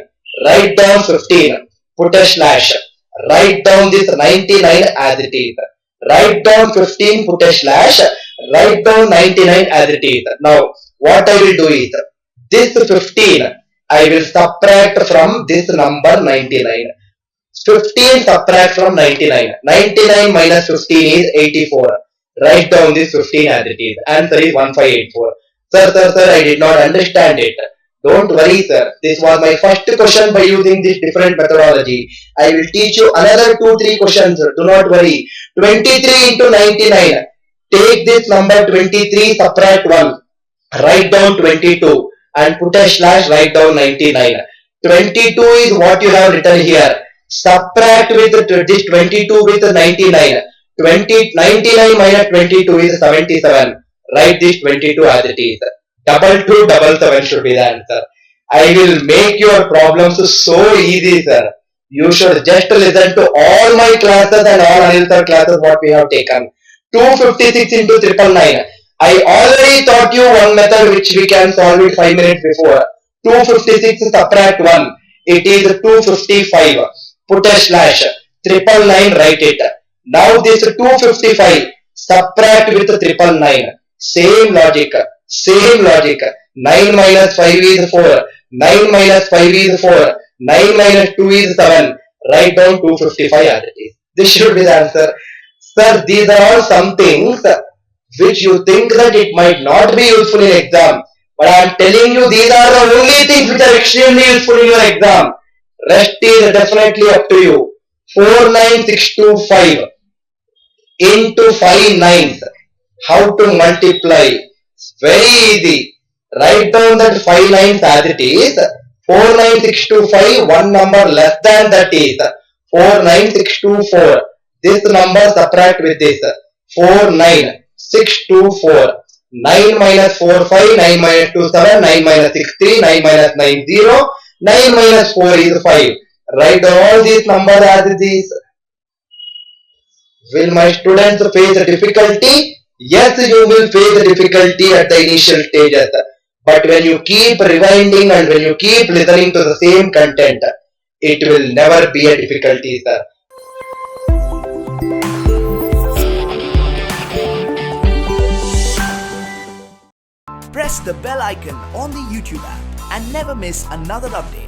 Write down 15. Put a slash. Write down this 99 as it is. Write down 15. Put a slash. Write down 99 as it is. Now, what I will do is, this 15 I will subtract from this number 99. 15 subtract from 99. 99 minus 15 is 84. Write down this 15 as it is. Answer is 1584. Sir, I did not understand it. Don't worry, sir. This was my first question by using this different methodology. I will teach you another 2-3 questions. Do not worry. 23 into 99. Take this number 23, subtract 1. Write down 22 and put a slash, write down 99. 22 is what you have written here. Subtract with this 22 with 99. 99 minus 22 is 77. Write this 22 as it is. 2277 should be the answer. I will make your problems so easy, sir. You should just listen to all my classes and all Anil sir classes what we have taken. 256 into 999. I already taught you one method which we can solve it 5 minutes before. 256 subtract 1. It is 255. Put a slash. 999 write it. Now this 255 subtract with 999. Same logic. 9 minus 5 is 4. 9 minus 5 is 4. 9 minus 2 is 7. Write down 255 as it is. This should be the answer. Sir, these are all some things which you think that it might not be useful in exam. But I am telling you, these are the only things which are extremely useful in your exam. Rest is definitely up to you. 49625 into 5 nines. How to multiply? Very easy. Write down that 5 nines as it is. 49625, one number less than that is 49624. This number subtract with this 49624. 9 minus 4 5, 9 minus 2 7, 9 minus 6 3, 9 minus 9 0, 9 minus 4 is 5. Write all these numbers as it is. Will my students face a difficulty? Yes, you will face a difficulty at the initial stages. But when you keep rewinding and when you keep listening to the same content, it will never be a difficulty, sir. Press the bell icon on the YouTube app and never miss another update.